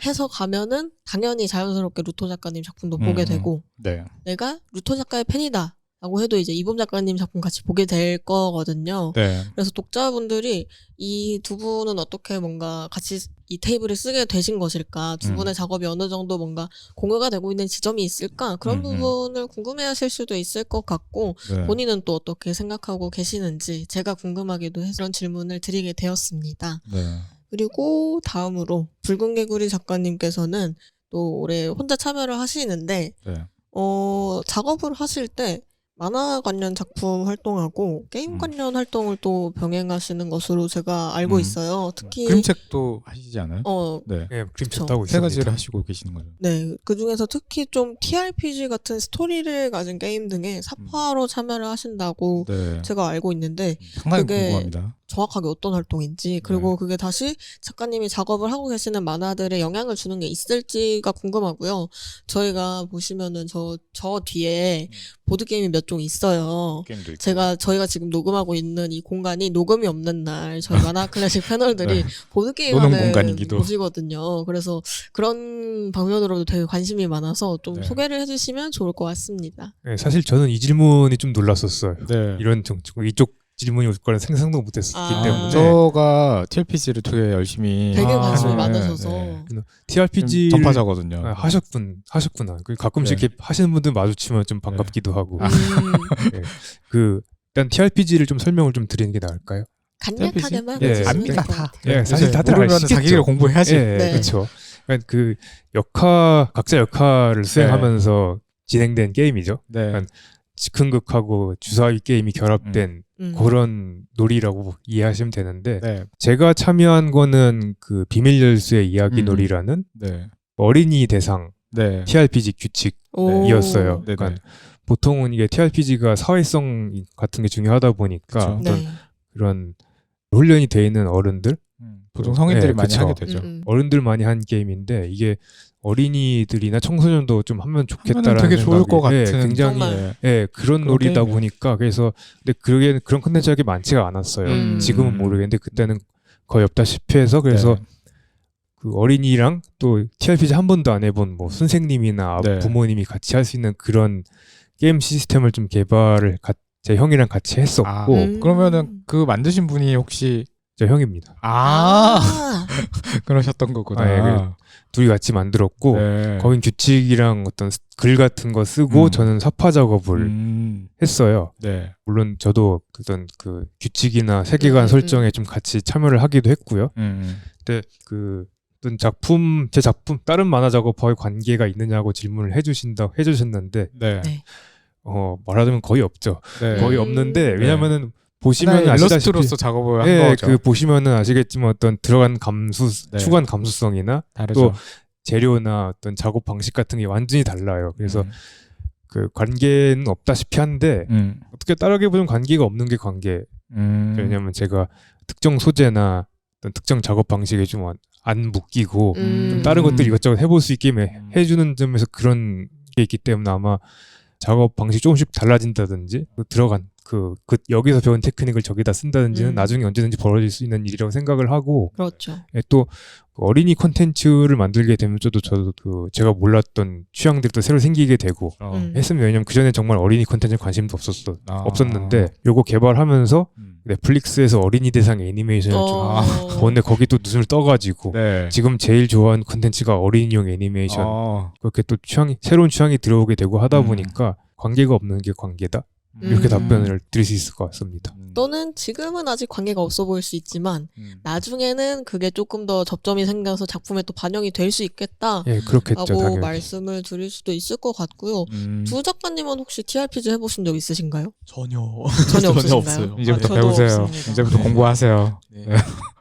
해서 가면은 당연히 자연스럽게 루토 작가님 작품도 보게 되고 네. 내가 루토 작가의 팬이다 라고 해도 이제 이봄 작가님 작품 같이 보게 될 거거든요. 네. 그래서 독자분들이 이 두 분은 어떻게 뭔가 같이 이 테이블을 쓰게 되신 것일까, 두 분의 작업이 어느 정도 뭔가 공유가 되고 있는 지점이 있을까, 그런 부분을 궁금해하실 수도 있을 것 같고 네. 본인은 또 어떻게 생각하고 계시는지 제가 궁금하기도 해서 그런 질문을 드리게 되었습니다. 네. 그리고 다음으로 붉은 개구리 작가님께서는 또 올해 혼자 참여를 하시는데 네. 작업을 하실 때 만화 관련 작품 활동하고 게임 관련 활동을 또 병행하시는 것으로 제가 알고 있어요. 특히 그림책도 하시지 않아요? 네. 네, 그림책 그쵸. 따고 세 가지를 있습니다. 하시고 계시는 거죠. 네, 그 중에서 특히 좀 TRPG 같은 스토리를 가진 게임 등에 사파로 참여를 하신다고 네. 제가 알고 있는데 상당히 그게 궁금합니다. 정확하게 어떤 활동인지 그리고 그게 다시 작가님이 작업을 하고 계시는 만화들에 영향을 주는 게 있을지가 궁금하고요. 저희가 보시면은 저 뒤에 보드게임이 몇 종 있어요. 게임도 있고. 저희가 지금 녹음하고 있는 이 공간이 녹음이 없는 날 저희 만화 클래식 패널들이 네. 보드게임 노는 하는 공간이기도. 곳이거든요. 그래서 그런 방면으로도 되게 관심이 많아서 좀 네. 소개를 해주시면 좋을 것 같습니다. 네, 사실 저는 이 질문이 좀 놀랐었어요. 네. 이런 이쪽 질문이 올 거는 생각도 못했기 아. 때문에 저가 TRPG를 되게 열심히 되게 관심이 하는, 많으셔서 네. TRPG 좀 전파자거든요. 하셨구나. 가끔씩 네. 이렇게 하시는 분들 마주치면 좀 반갑기도 하고. 일단 TRPG를 좀 설명을 좀 드리는 게 나을까요? 간략하게만 예, 해주시면 압니다, 될것 다. 같아요. 예, 사실 다들 모르면 아시겠죠. 자기가 공부해야지. 예, 네. 그렇죠. 그러니까 그 각자 역할을 수행하면서 진행된 게임이죠. 네. 그러니까 즉흥극하고 주사위 게임이 결합된 그런 놀이라고 이해하시면 되는데 네. 제가 참여한 거는 그 비밀 열쇠의 이야기 음. 놀이라는 네. 어린이 대상 네. TRPG 규칙이었어요. 네네. 그러니까 보통은 이게 TRPG가 사회성 같은 게 중요하다 보니까 그쵸. 어떤 네. 그런 훈련이 돼 있는 어른들 보통 성인들이 네, 많이 그쵸. 하게 되죠. 어른들 많이 한 게임인데 이게 어린이들이나 청소년도 좀 하면 좋겠다라는 되게 좋을 생각이, 것 같은 굉장히 정말. 그런 놀이다 게임이에요. 보니까 그래서 근데 그런 컨텐츠가 많지가 않았어요. 지금은 모르겠는데 그때는 거의 없다시피 해서 그래서 네. 그 어린이랑 또 TRPG 한 번도 안 해본 뭐 선생님이나 네. 부모님이 같이 할 수 있는 그런 게임 시스템을 좀 개발을 제 형이랑 같이 했었고 아, 그러면은 그 만드신 분이 혹시 저 형입니다. 그러셨던 거구나. 아, 예, 그래. 둘이 같이 만들었고 네. 거긴 규칙이랑 어떤 글 같은 거 쓰고 저는 사파 작업을 했어요. 네. 물론 저도 어떤 그 규칙이나 세계관 설정에 좀 같이 참여를 하기도 했고요. 근데 그 어떤 제 작품 다른 만화 작업과의 관계가 있느냐고 질문을 해주셨는데 네. 네. 말하자면 거의 없죠. 네. 거의 없는데 네. 왜냐면은 보시면 하나의 아시다시피 일러스트로서 작업을 한 예, 거죠. 그 보시면은 아시겠지만 어떤 들어간 네. 추가한 감수성이나 다르죠. 또 재료나 어떤 작업 방식 같은 게 완전히 달라요. 그래서 그 관계는 없다시피 한데 어떻게 따르게 보면 관계가 없는 게 관계. 왜냐면 제가 특정 소재나 어떤 특정 작업 방식에 좀 안 묶이고 좀 다른 것들 이것저것 해볼 수 있게 해주는 점에서 그런 게 있기 때문에 아마 작업 방식이 조금씩 달라진다든지 들어간 여기서 배운 테크닉을 저기다 쓴다든지는 나중에 언제든지 벌어질 수 있는 일이라고 생각을 하고 그렇죠. 또 어린이 콘텐츠를 만들게 되면 저도 제가 몰랐던 취향들도 새로 생기게 되고 했으면 왜냐면 그전에 정말 어린이 콘텐츠에 관심도 없었는데 요거 개발하면서 넷플릭스에서 어린이 대상 애니메이션을 좀 보는데 거기 또 눈을 떠가지고 네. 지금 제일 좋아하는 콘텐츠가 어린이용 애니메이션 그렇게 또 새로운 취향이 들어오게 되고 하다 보니까 관계가 없는 게 관계다 이렇게 답변을 드릴 수 있을 것 같습니다. 또는 지금은 아직 관계가 없어 보일 수 있지만 나중에는 그게 조금 더 접점이 생겨서 작품에 또 반영이 될 수 있겠다. 예, 그렇겠죠. 라고 당연히. 말씀을 드릴 수도 있을 것 같고요. 두 작가님은 혹시 TRPG 해보신 적 있으신가요? 전혀 없으신가요? 없어요. 이제부터 저도 배우세요. 없습니다. 이제부터 공부하세요. 네.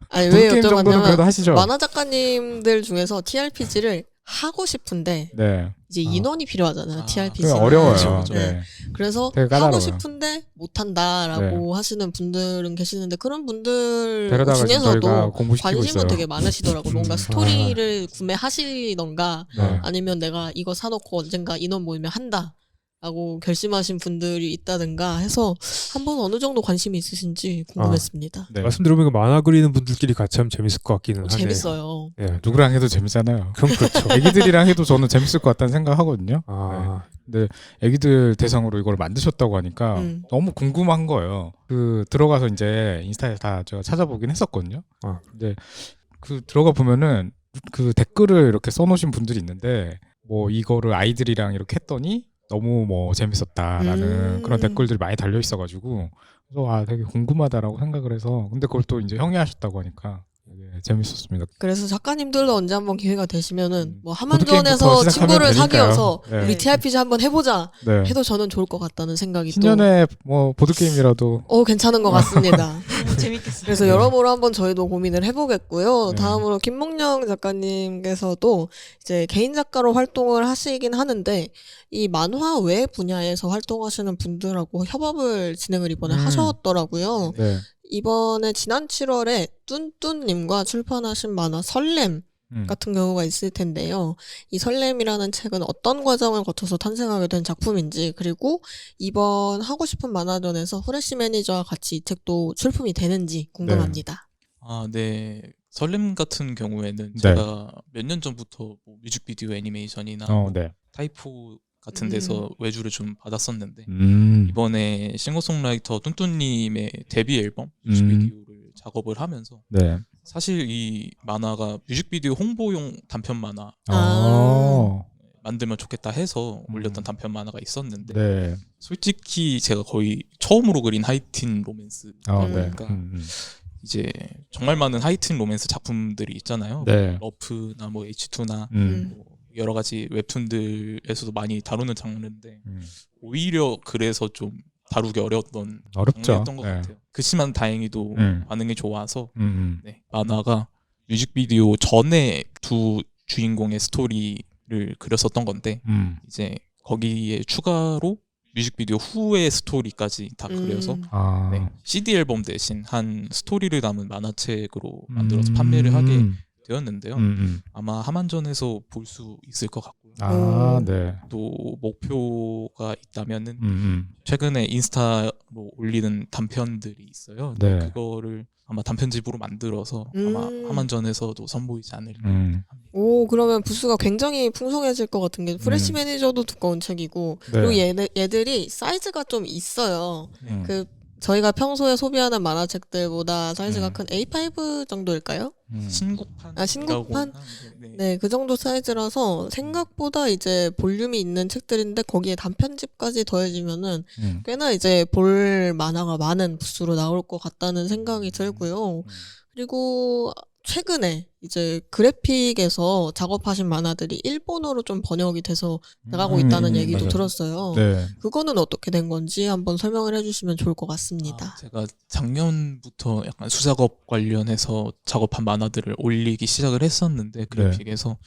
아니 왜 게임 정도는 그래도 여쭤봤냐면 하시죠. 만화 작가님들 중에서 TRPG를 하고 싶은데 네. 이제 인원이 필요하잖아요. TRPG. 그게 어려워요. 그렇죠. 네. 그래서 되게 하고 까다로워요. 싶은데 못한다라고 하시는 분들은 계시는데 그런 분들 데려다가 지금 저희가 중에서도 공부시키고 관심은 있어요. 되게 많으시더라고요. 뭔가 스토리를 구매하시던가 네. 아니면 내가 이거 사놓고 언젠가 인원 모이면 한다. 라고 결심하신 분들이 있다든가 해서 한번 어느 정도 관심이 있으신지 궁금했습니다. 네. 말씀 들어보니까 만화 그리는 분들끼리 같이 하면 재밌을 것 같기는 하네요. 재밌어요. 예, 누구랑 해도 재밌잖아요. 그럼 그렇죠. 애기들이랑 해도 저는 재밌을 것 같다는 생각하거든요. 아, 근데 애기들 대상으로 이걸 만드셨다고 하니까 너무 궁금한 거예요. 들어가서 이제 인스타에 다 제가 찾아보긴 했었거든요. 근데 들어가 보면은 댓글을 이렇게 써놓으신 분들이 있는데 뭐 이거를 아이들이랑 이렇게 했더니 너무 재밌었다라는 그런 댓글들이 많이 달려 있어가지고 그래서 되게 궁금하다라고 생각을 해서 근데 그걸 또 이제 형이 하셨다고 하니까 네, 재밌었습니다. 그래서 작가님들도 언제 한번 기회가 되시면은 뭐 보드게임부터 한만전에서 시작하면 친구를 되니까요. 사귀어서 네. 우리 TRPG 한번 해보자 네. 해도 저는 좋을 것 같다는 생각이 신년에 뭐 보드게임이라도 괜찮은 것 같습니다. 재밌겠어요. 그래서 여러모로 한번 저희도 고민을 해보겠고요. 네. 다음으로 김몽영 작가님께서도 이제 개인 작가로 활동을 하시긴 하는데 이 만화 외 분야에서 활동하시는 분들하고 협업을 진행을 이번에 하셨더라고요. 네. 이번에 지난 7월에 뚠뚠님과 출판하신 만화 설렘 같은 경우가 있을 텐데요. 이 설렘이라는 책은 어떤 과정을 거쳐서 탄생하게 된 작품인지, 그리고 이번 하고 싶은 만화전에서 후레쉬 매니저와 같이 이 책도 출품이 되는지 궁금합니다. 네. 설렘 같은 경우에는 네. 제가 몇 년 전부터 뭐 뮤직비디오 애니메이션이나 네. 타이포 같은 데서 외주를 좀 받았었는데 이번에 싱어송라이터 뚠뚠님의 데뷔 앨범 뮤직비디오를 작업을 하면서 네. 사실 이 만화가 뮤직비디오 홍보용 단편 만화 만들면 좋겠다 해서 올렸던 단편 만화가 있었는데 네. 솔직히 제가 거의 처음으로 그린 하이틴 로맨스 네. 그러니까 이제 정말 많은 하이틴 로맨스 작품들이 있잖아요. 네. 러프나 뭐 H2나 뭐 여러 가지 웹툰들에서도 많이 다루는 장르인데 오히려 그래서 좀 다루기 어려웠던 장르였던 것 같아요. 그렇지만 다행히도 반응이 좋아서 네, 만화가 뮤직비디오 전에 두 주인공의 스토리를 그렸었던 건데 이제 거기에 추가로 뮤직비디오 후의 스토리까지 다 그려서 네, CD 앨범 대신 한 스토리를 담은 만화책으로 만들어서 판매를 하게 되었는데요. 아마 하만전에서 볼 수 있을 것 같고요. 네. 또 목표가 있다면은 최근에 인스타로 올리는 단편들이 있어요. 네. 그거를 아마 단편집으로 만들어서 아마 하만전에서도 선보이지 않을까. 오, 그러면 부수가 굉장히 풍성해질 것 같은 게 프레시 매니저도 두꺼운 책이고 네. 그리고 얘들이 사이즈가 좀 있어요. 그 저희가 평소에 소비하는 만화책들보다 사이즈가 큰 A5 정도일까요? 신국판. 신국판? 네, 그 정도 사이즈라서 생각보다 이제 볼륨이 있는 책들인데 거기에 단편집까지 더해지면은 꽤나 이제 볼 만화가 많은 부수로 나올 것 같다는 생각이 들고요. 그리고 최근에 이제 그래픽에서 작업하신 만화들이 일본어로 좀 번역이 돼서 나가고 있다는 얘기도 맞아요. 들었어요. 네. 그거는 어떻게 된 건지 한번 설명을 해주시면 좋을 것 같습니다. 제가 작년부터 약간 수작업 관련해서 작업한 만화들을 올리기 시작을 했었는데 그래픽에서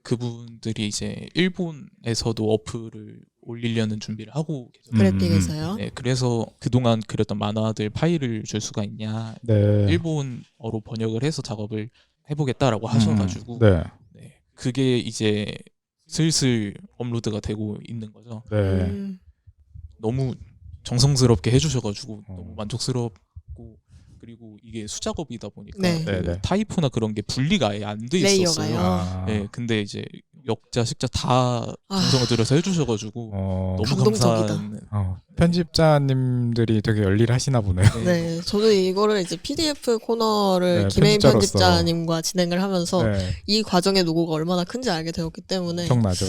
그분들이 이제 일본에서도 어플을 올리려는 준비를 하고 계셨어요. 그래픽에서요? 네, 그래서 그동안 그렸던 만화들 파일을 줄 수가 있냐 네. 일본어로 번역을 해서 작업을 해보겠다라고 하셔가지고 네. 네, 그게 이제 슬슬 업로드가 되고 있는 거죠. 네. 너무 정성스럽게 해주셔가지고 너무 만족스럽고 그리고 이게 수작업이다 보니까 네. 그 타이포나 그런 게 분리가 아예 안 돼 있었어요. 레이어가요? 네, 근데 이제 역자, 식자 다 정성을 들여서 해주셔가지고 너무 감동적이다. 감사한 편집자님들이 되게 열일하시나 보네요. 네, 저도 이거를 이제 PDF 코너를 네, 김혜인 편집자로서. 편집자님과 진행을 하면서 네. 이 과정의 노고가 얼마나 큰지 알게 되었기 때문에 기억나죠.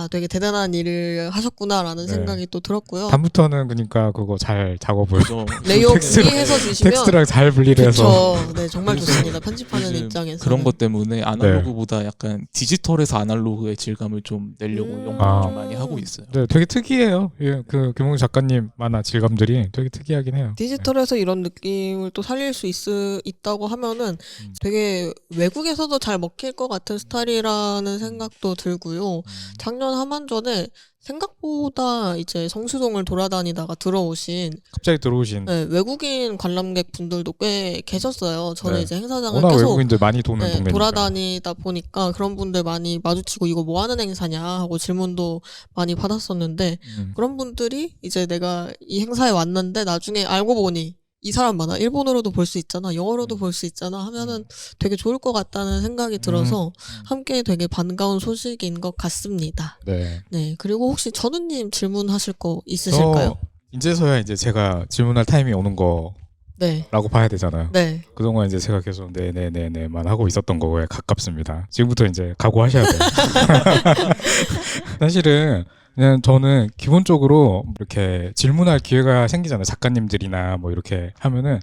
되게 대단한 일을 하셨구나라는 네. 생각이 또 들었고요. 다음부터는 그러니까 그거 잘 작업을 레이어 텍스트로- 분리해서 주시면 텍스트랑 잘 분리를 해서 그쵸. 네, 정말 좋습니다. 편집하는 요즘 입장에서 그런 것 때문에 아날로그보다 약간 디지털에서 아날로그의 질감을 좀 내려고 연구를 좀 많이 하고 있어요. 네, 되게 특이해요. 예, 그 김홍 작가님 만화 질감들이 되게 특이하긴 해요. 디지털에서 이런 느낌을 또 살릴 수 있다고 하면은 되게 외국에서도 잘 먹힐 것 같은 스타일이라는 생각도 들고요. 작년 하만전에 생각보다 이제 성수동을 돌아다니다가 들어오신 갑자기 들어오신 네, 외국인 관람객 분들도 꽤 계셨어요. 저는 네. 이제 행사장을 워낙 계속 외국인들 많이 도는 네, 동네니까. 돌아다니다 보니까 그런 분들 많이 마주치고 이거 뭐 하는 행사냐 하고 질문도 많이 받았었는데 그런 분들이 이제 내가 이 행사에 왔는데 나중에 알고 보니 이 사람 많아. 일본어로도 볼 수 있잖아. 영어로도 볼 수 있잖아. 하면은 되게 좋을 것 같다는 생각이 들어서 함께 되게 반가운 소식인 것 같습니다. 네. 네. 그리고 혹시 전우님 질문하실 거 있으실까요? 이제서야 이제 제가 질문할 타임이 오는 거라고 네. 봐야 되잖아요. 네. 그동안 이제 제가 계속 네네네네만 하고 있었던 거에 가깝습니다. 지금부터 이제 각오하셔야 돼요. 사실은 그냥 저는 기본적으로 이렇게 질문할 기회가 생기잖아요. 작가님들이나 뭐 이렇게 하면은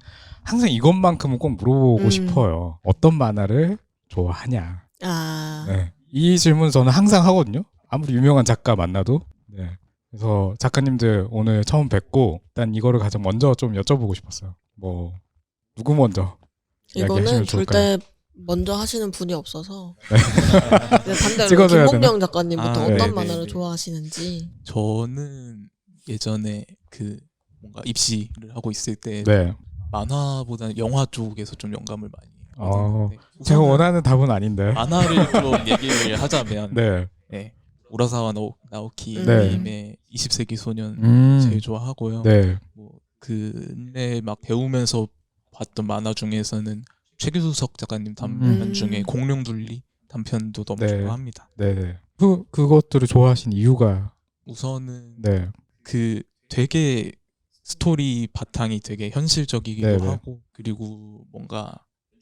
항상 이것만큼은 꼭 물어보고 싶어요. 어떤 만화를 좋아하냐. 네. 이 질문 저는 항상 하거든요. 아무리 유명한 작가 만나도. 네. 그래서 작가님들 오늘 처음 뵙고 일단 이거를 가장 먼저 좀 여쭤보고 싶었어요. 뭐 누구 먼저 이거는 이야기하시면 좋을까요? 절대 먼저 하시는 분이 없어서 네. 반대로 찍어줘야 김봉영 작가님부터 어떤 네. 만화를 좋아하시는지. 저는 예전에 그 뭔가 입시를 하고 있을 때 네. 만화보다는 영화 쪽에서 좀 영감을 많이 어, 얻었는데 제가 우선은 원하는 답은 아닌데. 만화를 좀 얘기를 하자면 네. 네. 우라사와 나오키 네. 님의 20세기 소년 제일 좋아하고요. 네. 뭐 근래 막 배우면서 봤던 만화 중에서는 최규수석 작가님 단편 중에 공룡둘리 단편도 너무 네. 좋아합니다. 네. 그것들을 좋아하신 이유가 우선은 네. 그 되게 스토리 바탕이 되게 현실적이기도 네네. 하고 그리고 뭔가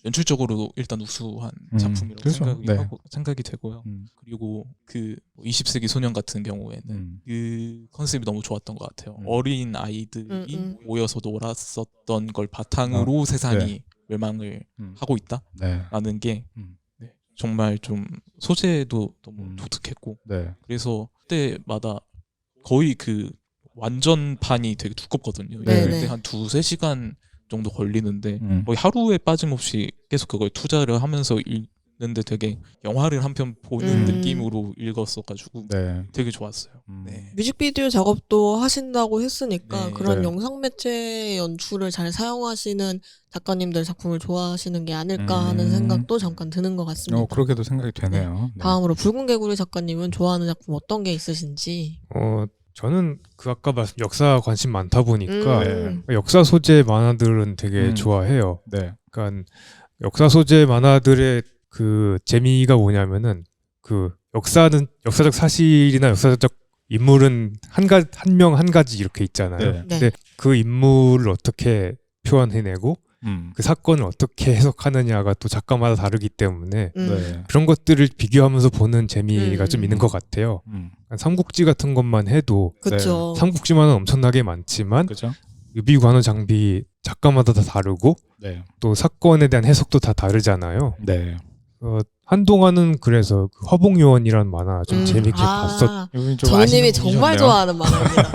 연출적으로 일단 우수한 작품이라고 그렇죠. 네. 생각이 되고요. 그리고 그 20세기 소년 같은 경우에는 그 컨셉이 너무 좋았던 것 같아요. 어린 아이들이 모여서 놀았었던 걸 바탕으로 세상이 네. 멸망을 하고 있다라는 네. 게 네, 정말 좀 소재도 너무 독특했고 네. 그래서 그때마다 거의 그 완전판이 되게 두껍거든요. 네. 그때 한 2-3시간 정도 걸리는데 거의 하루에 빠짐없이 계속 그걸 투자를 하면서 읽는데 되게 영화를 한 편 보는 느낌으로 읽었어가지고 네. 되게 좋았어요. 네. 뮤직비디오 작업도 하신다고 했으니까 네. 그런 네. 영상 매체 연출을 잘 사용하시는 작가님들 작품을 좋아하시는 게 아닐까 하는 생각도 잠깐 드는 것 같습니다. 그렇게도 생각이 되네요. 네. 다음으로 붉은 개구리 작가님은 좋아하는 작품 어떤 게 있으신지. 저는 그 아까 말씀 역사 관심 많다 보니까 네. 역사 소재 만화들은 되게 좋아해요. 네. 그러니까 역사 소재 만화들의 그 재미가 뭐냐면은 그 역사적 사실이나 역사적 인물은 한 명 한 가지 이렇게 있잖아요. 네. 근데 그 인물을 어떻게 표현해내고 그 사건을 어떻게 해석하느냐가 또 작가마다 다르기 때문에 네. 그런 것들을 비교하면서 보는 재미가 좀 있는 것 같아요. 삼국지 같은 것만 해도 그렇죠. 삼국지만은 엄청나게 많지만 그렇죠. 유비관우 장비 작가마다 다 다르고 네. 또 사건에 대한 해석도 다 다르잖아요. 네. 한동안은 그래서 그 화봉요원이라는 만화 좀 재밌게 봤었. 저님이 정말 좋아하는 만화입니다.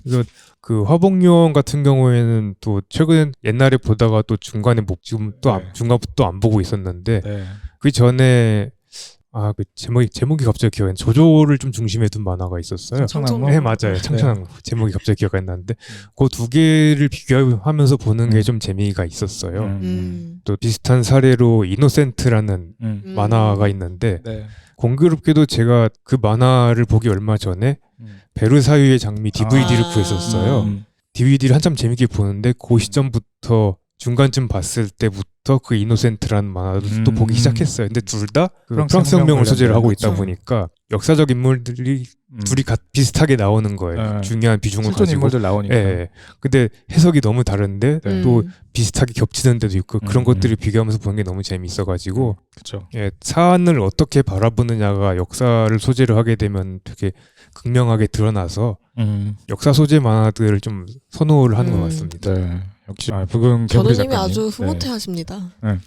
그래서 그 화봉요원 같은 경우에는 또 최근에 옛날에 보다가 또 중간에 지금 또 네. 중간부터 안 보고 있었는데 네. 그 전에 그 제목이 갑자기 기억이 안 나. 조조를 좀 중심에 둔 만화가 있었어요. 청천항로? 네, 맞아요. 청천항로. 제목이 갑자기 기억이 안 나는데 그 두 개를 비교하면서 보는 게 좀 재미가 있었어요. 또 비슷한 사례로 이노센트라는 만화가 있는데 네. 공교롭게도 제가 그 만화를 보기 얼마 전에 베르사유의 장미 DVD를 구했었어요. DVD를 한참 재밌게 보는데 그 시점부터 중간쯤 봤을 때부터 그 이노센트라는 만화도 또 보기 시작했어요. 근데 둘 다 프랑스 혁명을 소재로 하고 있다 그렇죠. 보니까 역사적 인물들이 둘이 비슷하게 나오는 거예요. 네. 중요한 비중을 실존 가지고. 인물들 나오니까. 예. 근데 해석이 너무 다른데 또 비슷하게 겹치는 데도 있고 그런 것들을 비교하면서 보는 게 너무 재미있어가지고 그렇죠. 예, 사안을 어떻게 바라보느냐가 역사를 소재로 하게 되면 되게 극명하게 드러나서 역사 소재 만화들을 좀 선호를 하는 것 같습니다. 네. 역시 붉은 개구리 저도님이 작가님. 아주 흐뭇해하십니다. 네.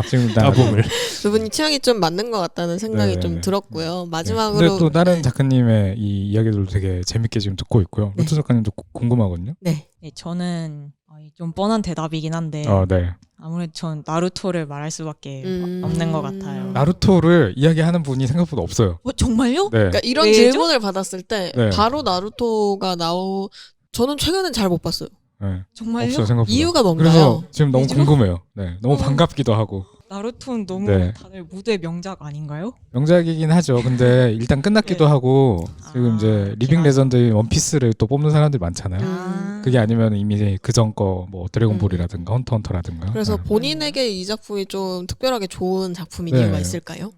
지금 따봉을. 두 분이 취향이 좀 맞는 것 같다는 생각이 네. 좀 들었고요. 근데 마지막으로 또 다른 작가님의 이 이야기들도 되게 재밌게 지금 듣고 있고요. 네. 루트 작가님도 궁금하거든요. 네. 네, 저는 좀 뻔한 대답이긴 한데 네. 아무래도 전 나루토를 말할 수밖에 없는 것 같아요. 나루토를 이야기하는 분이 생각보다 없어요. 정말요? 네. 그러니까 이런 왜죠? 질문을 받았을 때 네. 바로 나루토가 저는 최근엔 잘 못 봤어요. 네. 정말요? 없어요, 생각보다. 이유가 뭔가요? 그래서 지금 너무 왜죠? 궁금해요. 네. 너무 반갑기도 하고. 나루토는 너무 네. 다들 무대 명작 아닌가요? 명작이긴 하죠. 근데 일단 끝났기도 네. 하고 지금 이제 리빙 기간. 레전드 원피스를 또 뽑는 사람들이 많잖아요. 음. 그게 아니면 이미 그전 거 뭐 드래곤볼이라든가 헌터라든가. 그래서 네. 본인에게 이 작품이 좀 특별하게 좋은 작품인 네. 이유가 있을까요?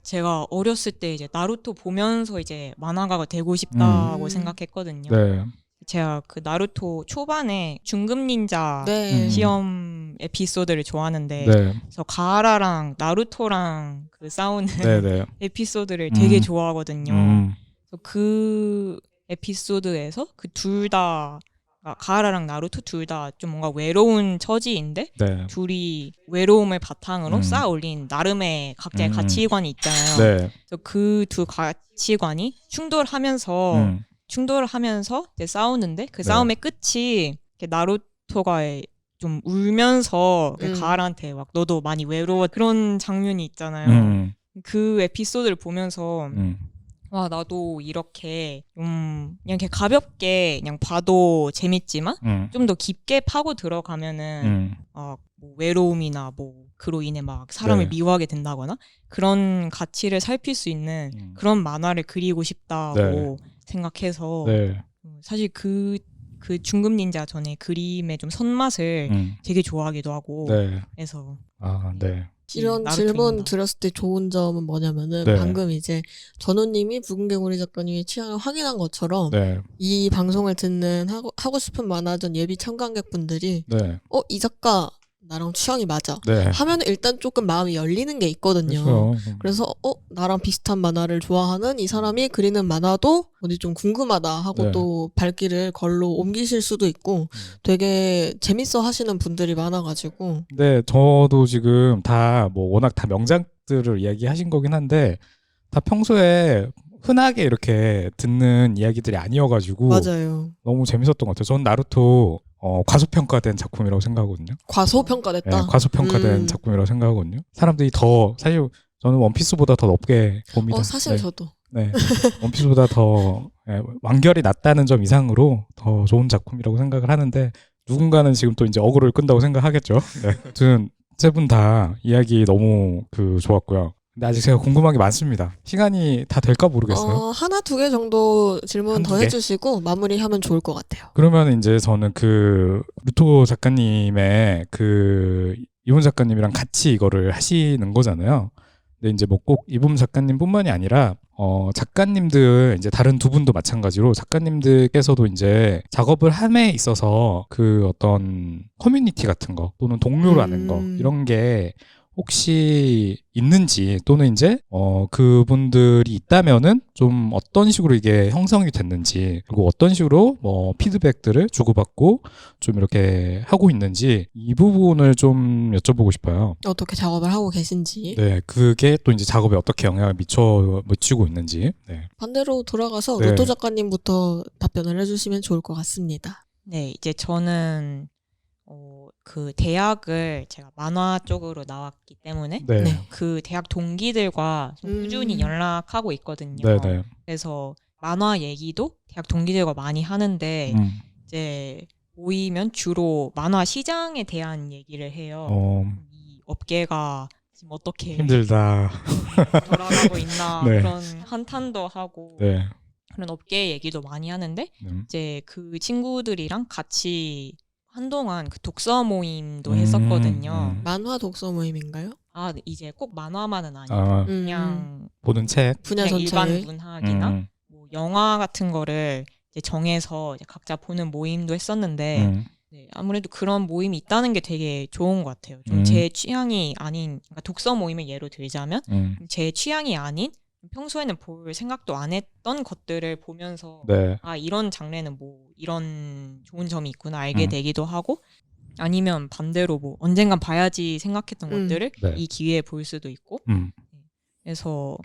제가 어렸을 때 이제 나루토 보면서 이제 만화가가 되고 싶다고 생각했거든요. 네. 제가 그 나루토 초반에 중급 닌자 네. 시험 에피소드를 좋아하는데 네. 그래서 가하라랑 나루토랑 그 싸우는 네. 네. 에피소드를 되게 좋아하거든요. 음. 그래서 그 에피소드에서 그 둘 다 가하라랑 나루토 둘 다 좀 뭔가 외로운 처지인데 네. 둘이 외로움을 바탕으로 쌓아 올린 나름의 각자의 가치관이 있잖아요. 네. 그래서 그 두 가치관이 충돌하면서 이제 싸우는데 그 네. 싸움의 끝이 나루토가 좀 울면서 가하라한테 막 너도 많이 외로워 그런 장면이 있잖아요. 그 에피소드를 보면서 와 나도 이렇게 그냥 이렇게 가볍게 그냥 봐도 재밌지만 좀 더 깊게 파고 들어가면은 뭐 외로움이나 뭐 그로 인해 막 사람을 네. 미워하게 된다거나 그런 가치를 살필 수 있는 그런 만화를 그리고 싶다고 네. 생각해서 네. 사실 그 중급 닌자 전에 그림의 좀 손맛을 되게 좋아하기도 하고 네. 그래서 네. 이런 나루토입니다. 질문 드렸을 때 좋은 점은 뭐냐면은 네. 방금 이제 전우님이 붉은 개구리 작가님의 취향을 확인한 것처럼 네. 이 방송을 듣는 하고 싶은 만화전 예비 참관객분들이 네. 이 작가 나랑 취향이 맞아 네. 하면 일단 조금 마음이 열리는 게 있거든요. 그렇죠. 그래서 나랑 비슷한 만화를 좋아하는 이 사람이 그리는 만화도 어디 좀 궁금하다 하고 네. 또 발길을 걸로 옮기실 수도 있고 되게 재밌어 하시는 분들이 많아가지고 네, 저도 지금 다 뭐 워낙 다 명작들을 이야기하신 거긴 한데 다 평소에 흔하게 이렇게 듣는 이야기들이 아니어가지고 맞아요. 너무 재밌었던 것 같아요. 전 나루토 과소평가된 작품이라고 생각하거든요. 과소평가됐다. 네, 과소평가된 작품이라고 생각하거든요. 사람들이 더 사실 저는 원피스보다 더 높게 봅니다. 사실 네. 저도. 네, 원피스보다 더 완결이 낮다는 점 이상으로 더 좋은 작품이라고 생각을 하는데 누군가는 지금 또 이제 어그로를 끈다고 생각하겠죠. 네. 아무튼 세 분 다 이야기 너무 좋았고요. 근데 아직 제가 궁금한 게 많습니다. 시간이 다 될까 모르겠어요. 하나 두 개 정도 질문 한두 더 개? 해주시고 마무리하면 좋을 것 같아요. 그러면 이제 저는 루토 작가님의 이분 작가님이랑 같이 이거를 하시는 거잖아요. 근데 이제 뭐 꼭 이분 작가님뿐만이 아니라 작가님들 이제 다른 두 분도 마찬가지로 작가님들께서도 이제 작업을 함에 있어서 그 어떤 커뮤니티 같은 거 또는 동료라는 거 이런 게 혹시 있는지 또는 이제 그분들이 있다면은 좀 어떤 식으로 이게 형성이 됐는지 그리고 어떤 식으로 뭐 피드백들을 주고받고 좀 이렇게 하고 있는지 이 부분을 좀 여쭤보고 싶어요. 어떻게 작업을 하고 계신지. 네, 그게 또 이제 작업에 어떻게 영향을 미치고 있는지. 네. 반대로 돌아가서 네. 로또 작가님부터 답변을 해주시면 좋을 것 같습니다. 네, 이제 저는 그 대학을 제가 만화 쪽으로 나왔기 때문에 네. 네. 그 대학 동기들과 꾸준히 연락하고 있거든요. 네, 네. 그래서 만화 얘기도 대학 동기들과 많이 하는데 이제 모이면 주로 만화 시장에 대한 얘기를 해요. 이 업계가 지금 어떻게 힘들다. 돌아가고 있나 네. 그런 한탄도 하고 네. 그런 업계 얘기도 많이 하는데 이제 그 친구들이랑 같이 한동안 그 독서 모임도 했었거든요. 만화 독서 모임인가요? 이제 꼭 만화만은 아니고 그냥 보는 책, 분야 그냥 일반 전체의 문학이나 뭐 영화 같은 거를 이제 정해서 이제 각자 보는 모임도 했었는데 네, 아무래도 그런 모임이 있다는 게 되게 좋은 것 같아요. 좀 제 취향이 아닌 그러니까 독서 모임을 예로 들자면 제 취향이 아닌 평소에는 볼 생각도 안 했던 것들을 보면서 네. 이런 장르는 뭐 이런 좋은 점이 있구나 알게 되기도 하고 아니면 반대로 뭐 언젠간 봐야지 생각했던 것들을 네. 이 기회에 볼 수도 있고 그래서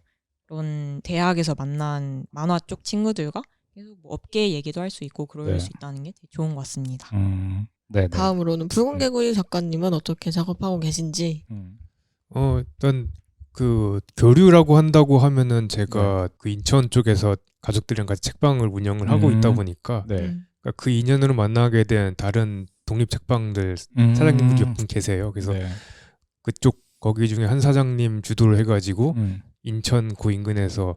그런 대학에서 만난 만화 쪽 친구들과 계속 뭐 업계 얘기도 할 수 있고 그럴 네. 수 있다는 게 되게 좋은 것 같습니다. 네. 다음으로는 붉은 개구리 작가님은 어떻게 작업하고 계신지. 일단 그 교류라고 한다고 하면은 제가 그 인천 쪽에서 가족들이랑 같이 책방을 운영을 하고 있다 보니까 네. 그러니까 그 인연으로 만나게 된 다른 독립 책방들 사장님들이 몇 분 계세요. 그래서 네. 그쪽 거기 중에 한 사장님 주도를 해가지고 인천 그 인근에서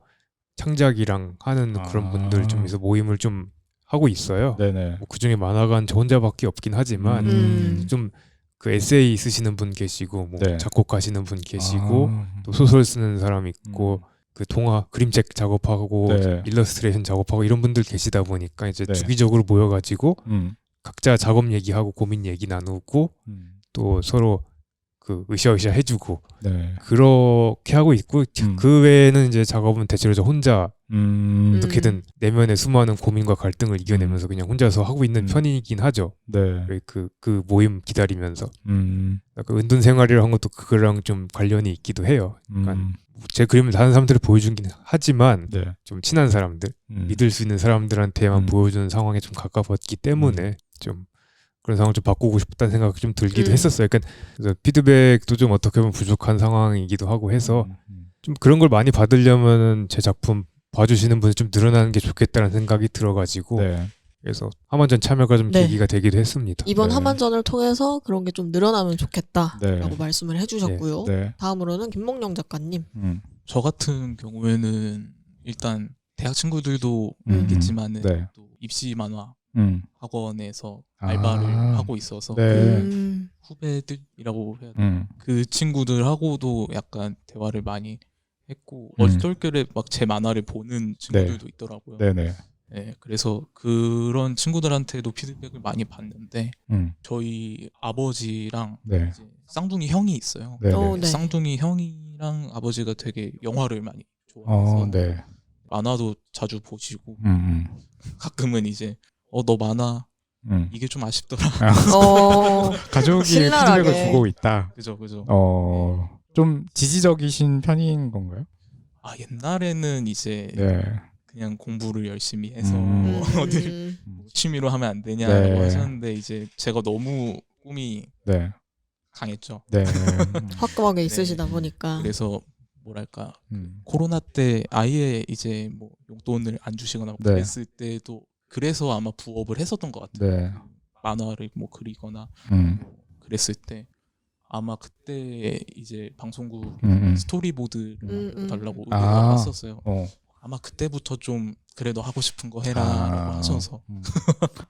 창작이랑 하는 그런 분들 좀 해서 모임을 좀 하고 있어요. 네네. 뭐 그중에 만화가는 저 혼자밖에 없긴 하지만 좀 그 에세이 쓰시는 분 계시고 뭐 네. 작곡하시는 분 계시고 또 소설 쓰는 사람 있고 그 동화 그림책 작업하고 네. 일러스트레이션 작업하고 이런 분들 계시다 보니까 이제 네. 주기적으로 모여가지고 각자 작업 얘기하고 고민 얘기 나누고 또 서로 그 으쌰으쌰 해주고 네. 그렇게 하고 있고 그 외에는 이제 작업은 대체로 저 혼자 어떻게든 내면의 수많은 고민과 갈등을 이겨내면서 그냥 혼자서 하고 있는 편이긴 하죠. 네. 그 모임 기다리면서 약간 은둔 생활이라 한 것도 그거랑 좀 관련이 있기도 해요. 그러니까 제 그림을 다른 사람들을 보여주긴 하지만 네. 좀 친한 사람들, 믿을 수 있는 사람들한테만 보여주는 상황에 좀 가까웠기 때문에 좀 그런 상황을 좀 바꾸고 싶다는 생각이 좀 들기도 했었어요. 그러니까 그래서 피드백도 좀 어떻게 보면 부족한 상황이기도 하고 해서 좀 그런 걸 많이 받으려면 제 작품 봐주시는 분이 좀 늘어나는 게 좋겠다는 생각이 들어가지고 네. 그래서 하만전 참여가 좀 네. 계기가 되기도 했습니다. 이번 네. 하만전을 통해서 그런 게 좀 늘어나면 좋겠다라고 네. 말씀을 해주셨고요. 네. 다음으로는 김몽룡 작가님. 저 같은 경우에는 일단 대학 친구들도 있겠지만은 네. 또 입시 만화 학원에서 아. 알바를 하고 있어서 네. 후배들이라고 해야 되나? 그 친구들하고도 약간 대화를 많이 했고 얼떨결에 막 제 만화를 보는 친구들도 있더라고요. 네네. 네, 그래서 그런 친구들한테도 피드백을 많이 받는데 저희 아버지랑 네. 이제 쌍둥이 형이 있어요. 네네. 네. 쌍둥이 형이랑 아버지가 되게 영화를 많이 좋아해서 네. 만화도 자주 보시고 가끔은 이제 너 만화 이게 좀 아쉽더라. 가족이 신랄하게. 피드백을 주고 있다. 그죠. 좀 지지적이신 편인 건가요? 옛날에는 이제 네. 그냥 공부를 열심히 해서 어딜 취미로 하면 안 되냐고 네. 하셨는데 이제 제가 너무 꿈이 네. 강했죠. 네. 화끈하게 있으시다 보니까. 그래서 뭐랄까 코로나 때 아예 이제 뭐 용돈을 안 주시거나 네. 그랬을 때도 그래서 아마 부업을 했었던 것 같아요. 네. 만화를 뭐 그리거나 그랬을 때 아마 그때 이제 방송국 스토리보드를 달라고 의뢰가 왔었어요. 아마 그때부터 좀 그래도 하고 싶은 거 해라라고 하셔서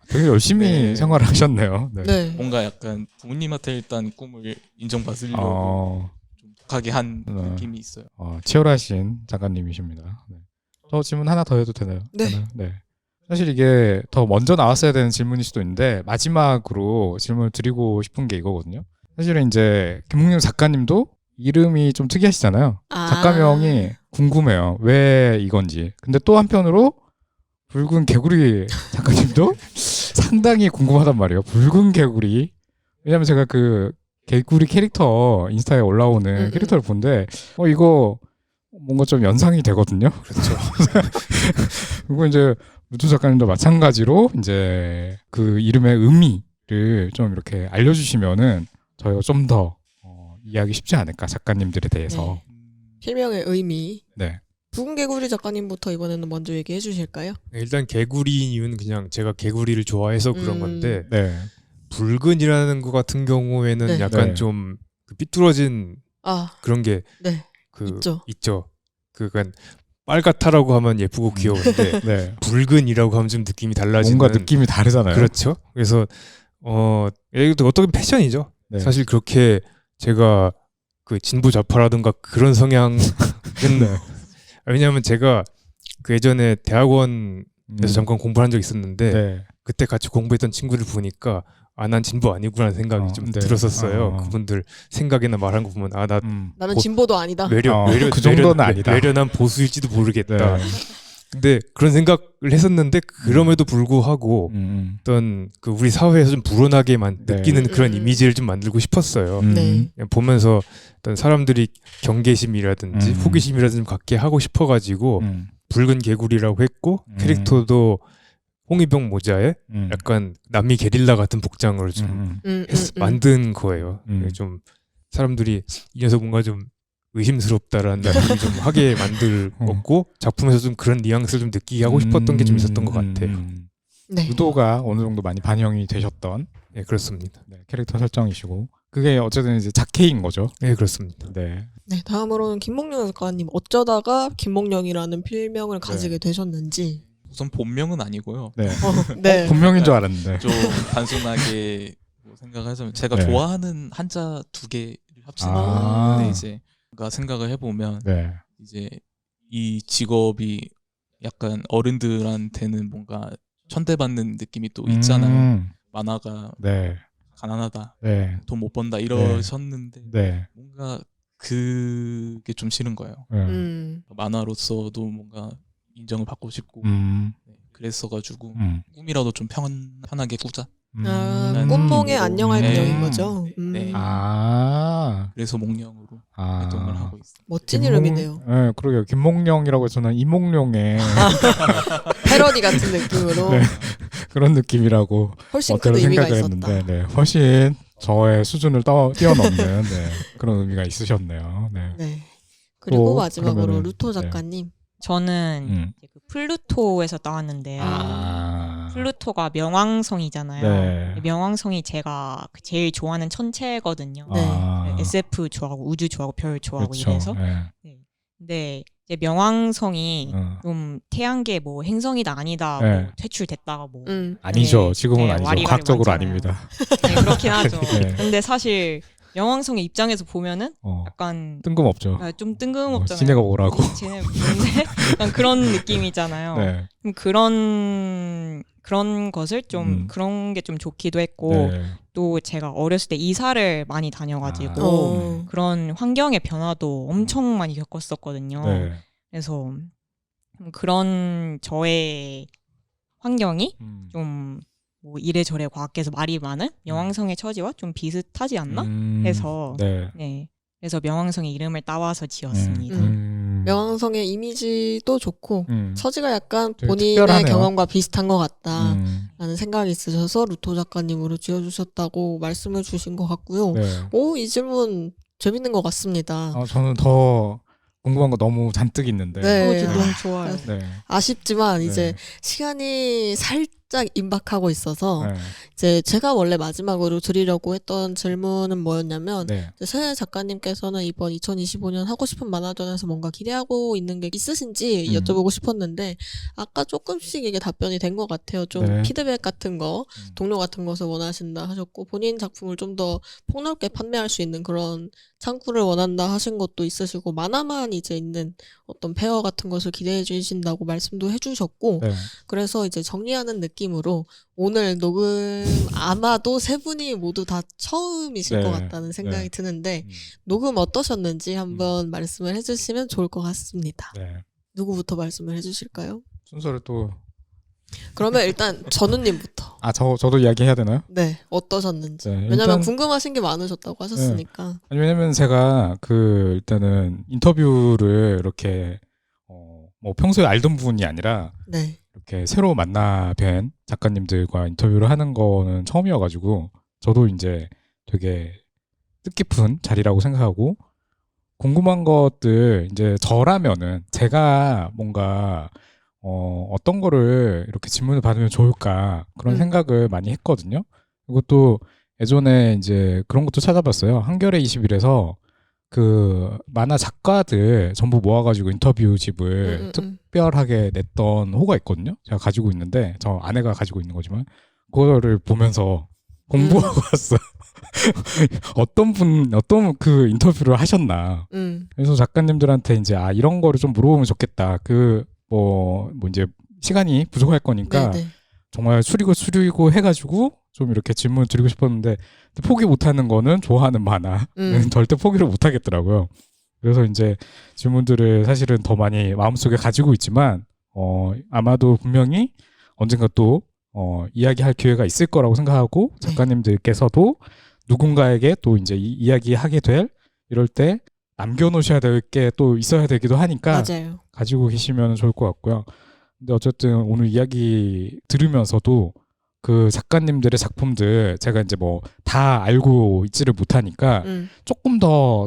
되게 열심히 네. 생활을 하셨네요. 네. 네. 뭔가 약간 부모님한테 일단 꿈을 인정받으려고 좀 독하게 한 느낌이 있어요. 치열하신 작가님이십니다. 네. 저 질문 하나 더 해도 되나요? 네. 되나요? 네. 사실 이게 더 먼저 나왔어야 되는 질문일 수도 있는데 마지막으로 질문을 드리고 싶은 게 이거거든요. 사실은 이제 김몽룡 작가님도 이름이 좀 특이하시잖아요. 작가명이 궁금해요. 왜 이건지. 근데 또 한편으로 붉은 개구리 작가님도 상당히 궁금하단 말이에요. 붉은 개구리. 왜냐면 제가 그 개구리 캐릭터 인스타에 올라오는 캐릭터를 본데 이거 뭔가 좀 연상이 되거든요. 그렇죠. 그리고 이제 무두 작가님도 마찬가지로 이제 그 이름의 의미를 좀 이렇게 알려주시면은 저희가 좀 더 이해하기 쉽지 않을까 작가님들에 대해서. 네. 필명의 의미. 네. 붉은 개구리 작가님부터 이번에는 먼저 얘기해 주실까요? 일단 개구리인 이유는 그냥 제가 개구리를 좋아해서 그런 건데 네. 붉은이라는 것 같은 경우에는 네. 약간 네. 좀 삐뚤어진 그런 게 네. 있죠. 그러니까 빨갛다라고 하면 예쁘고 귀여운데 네. 붉은이라고 하면 좀 느낌이 달라지는 뭔가 느낌이 다르잖아요. 그렇죠. 그래서 이것도 어떻게 패션이죠. 네. 사실 그렇게 제가 그 진보 좌파라든가 그런 성향은 왜냐하면 제가 그 예전에 대학원에서 잠깐 공부를 한 적이 있었는데 네. 그때 같이 공부했던 친구를 보니까 난 진보 아니구나 라는 생각이 좀 들었었어요. 그분들 생각이나 말한 거 보면 나는 진보도 아니다. 그 정도는 아니다. 외련한 보수일지도 모르겠다. 네. 근데 그런 생각을 했었는데 그럼에도 불구하고 어떤 그 우리 사회에서 좀 불온하게만 느끼는 그런 이미지를 좀 만들고 싶었어요. 네. 그냥 보면서 어떤 사람들이 경계심이라든지 호기심이라든지 좀 갖게 하고 싶어가지고 붉은 개구리라고 했고 캐릭터도 홍위병 모자에 약간 남미 게릴라 같은 복장을 좀 만든 거예요. 좀 사람들이 이 녀석 뭔가 좀 의심스럽다라는 느낌이 좀 하게 만들었고 작품에서 좀 그런 뉘앙스를 좀 느끼게 하고 싶었던 게 좀 있었던 것 같아요. 네. 의도가 어느 정도 많이 반영이 되셨던 네, 그렇습니다. 네, 캐릭터 설정이시고 그게 어쨌든 이제 작해인 거죠. 네, 그렇습니다. 네. 네, 다음으로는 김몽룡 작가님 어쩌다가 김몽룡이라는 필명을 가지게 되셨는지. 우선 본명은 아니고요. 네. 네. 본명인 줄 알았는데. 좀 단순하게 생각하자면 제가 좋아하는 한자 두 개를 합친 건데 이제 생각을 해보면 이제 이 직업이 약간 어른들한테는 뭔가 천대받는 느낌이 또 있잖아요. 만화가 가난하다, 네. 돈 못 번다 이러셨는데 네. 뭔가 그게 좀 싫은 거예요. 만화로서도 뭔가 인정을 받고 싶고 네, 그랬어가지고 꿈이라도 좀 편하게 꾸자. 꽃몽의 안녕할 네. 그녀인 거죠. 네. 그래서 몽룡으로 활동을 하고 있어요. 멋진 이름이네요. 네, 그러게요. 김몽룡이라고 해서는 이몽룡의 패러디 같은 느낌으로 네. 그런 느낌이라고 훨씬 큰 그런 의미가 생각을 있었다. 했는데, 네, 훨씬 저의 수준을 뛰어넘는 네, 그런 의미가 있으셨네요. 네. 네. 그리고 또 마지막으로 그러면은, 루토 작가님. 저는 이제 그 플루토에서 나왔는데요. 플루토가 명왕성이잖아요. 네. 명왕성이 제가 제일 좋아하는 천체거든요. 네. SF 좋아하고 우주 좋아하고 별 좋아하고 그렇죠. 이래서. 네. 근데 이제 명왕성이 좀 태양계 뭐 행성이다 아니다 네. 뭐 퇴출됐다가 뭐 아니죠. 네, 지금은 네, 아니죠. 와리가리 과학적으로 많잖아요. 아닙니다. 네, 그렇긴 하죠. 네. 근데 사실 명왕성의 입장에서 보면은 약간 뜬금없죠. 좀 뜬금없잖아요. 지네가 뭐라고. 쟤네 뭔데? 약간 그런 느낌이잖아요. 네. 그런 것을 좀 그런 게 좀 좋기도 했고 네. 또 제가 어렸을 때 이사를 많이 다녀가지고 그런 환경의 변화도 엄청 많이 겪었었거든요. 네. 그래서 그런 저의 환경이 좀 뭐 이래저래 과학계에서 말이 많은 명왕성의 처지와 좀 비슷하지 않나 해서 네. 그래서 명왕성의 이름을 따와서 지었습니다. 명왕성의 이미지도 좋고 처지가 약간 되게 본인의 특별하네요. 경험과 비슷한 것 같다라는 생각이 있으셔서 루토 작가님으로 지어주셨다고 말씀을 주신 것 같고요. 네. 이 질문 재밌는 것 같습니다. 저는 더 궁금한 거 너무 잔뜩 있는데. 네. 너무 좋아요. 네. 아쉽지만 이제 네. 시간이 살짝 임박하고 있어서 네. 이제 제가 원래 마지막으로 드리려고 했던 질문은 뭐였냐면 네. 새 작가님께서는 이번 2025년 하고 싶은 만화전에서 뭔가 기대하고 있는 게 있으신지 여쭤보고 싶었는데 아까 조금씩 이게 답변이 된 것 같아요. 좀 네. 피드백 같은 거, 동료 같은 것을 원하신다 하셨고 본인 작품을 좀 더 폭넓게 판매할 수 있는 그런 창구를 원한다 하신 것도 있으시고 만화만 이제 있는 어떤 페어 같은 것을 기대해 주신다고 말씀도 해주셨고 네. 그래서 이제 정리하는 느낌으로 오늘 녹음 아마도 세 분이 모두 다 처음이실 네. 것 같다는 생각이 네. 드는데 녹음 어떠셨는지 한번 말씀을 해주시면 좋을 것 같습니다. 네. 누구부터 말씀을 해주실까요? 순서를 또 그러면 일단 전우님부터. 저도 이야기해야 되나요? 네, 어떠셨는지. 네, 왜냐면 일단- 궁금하신 게 많으셨다고 하셨으니까. 아니, 왜냐면 제가 일단은 인터뷰를 이렇게 뭐 평소에 알던 분이 아니라 네. 이렇게 새로 만나 뵌 작가님들과 인터뷰를 하는 거는 처음이어가지고 저도 이제 되게 뜻깊은 자리라고 생각하고 궁금한 것들 이제 저라면은 제가 뭔가 어떤 거를 이렇게 질문을 받으면 좋을까 그런 생각을 많이 했거든요. 그리고 또 예전에 이제 그런 것도 찾아봤어요. 한겨레 21에서 그 만화 작가들 전부 모아가지고 인터뷰집을 특별하게 냈던 호가 있거든요. 제가 가지고 있는데 저 아내가 가지고 있는 거지만 그거를 보면서 공부하고 왔어요. 어떤 그 인터뷰를 하셨나. 그래서 작가님들한테 이제 이런 거를 좀 물어보면 좋겠다. 뭐 이제 시간이 부족할 거니까 네네. 정말 수리고 해가지고 좀 이렇게 질문을 드리고 싶었는데 포기 못하는 거는 좋아하는 만화는 절대 포기를 못하겠더라고요. 그래서 이제 질문들을 사실은 더 많이 마음속에 가지고 있지만 아마도 분명히 언젠가 또 이야기할 기회가 있을 거라고 생각하고 작가님들께서도 누군가에게 또 이제 이야기하게 될 이럴 때 남겨놓으셔야 될 게 또 있어야 되기도 하니까 맞아요. 가지고 계시면 좋을 것 같고요. 근데 어쨌든 오늘 이야기 들으면서도 그 작가님들의 작품들 제가 이제 뭐 다 알고 있지를 못하니까 조금 더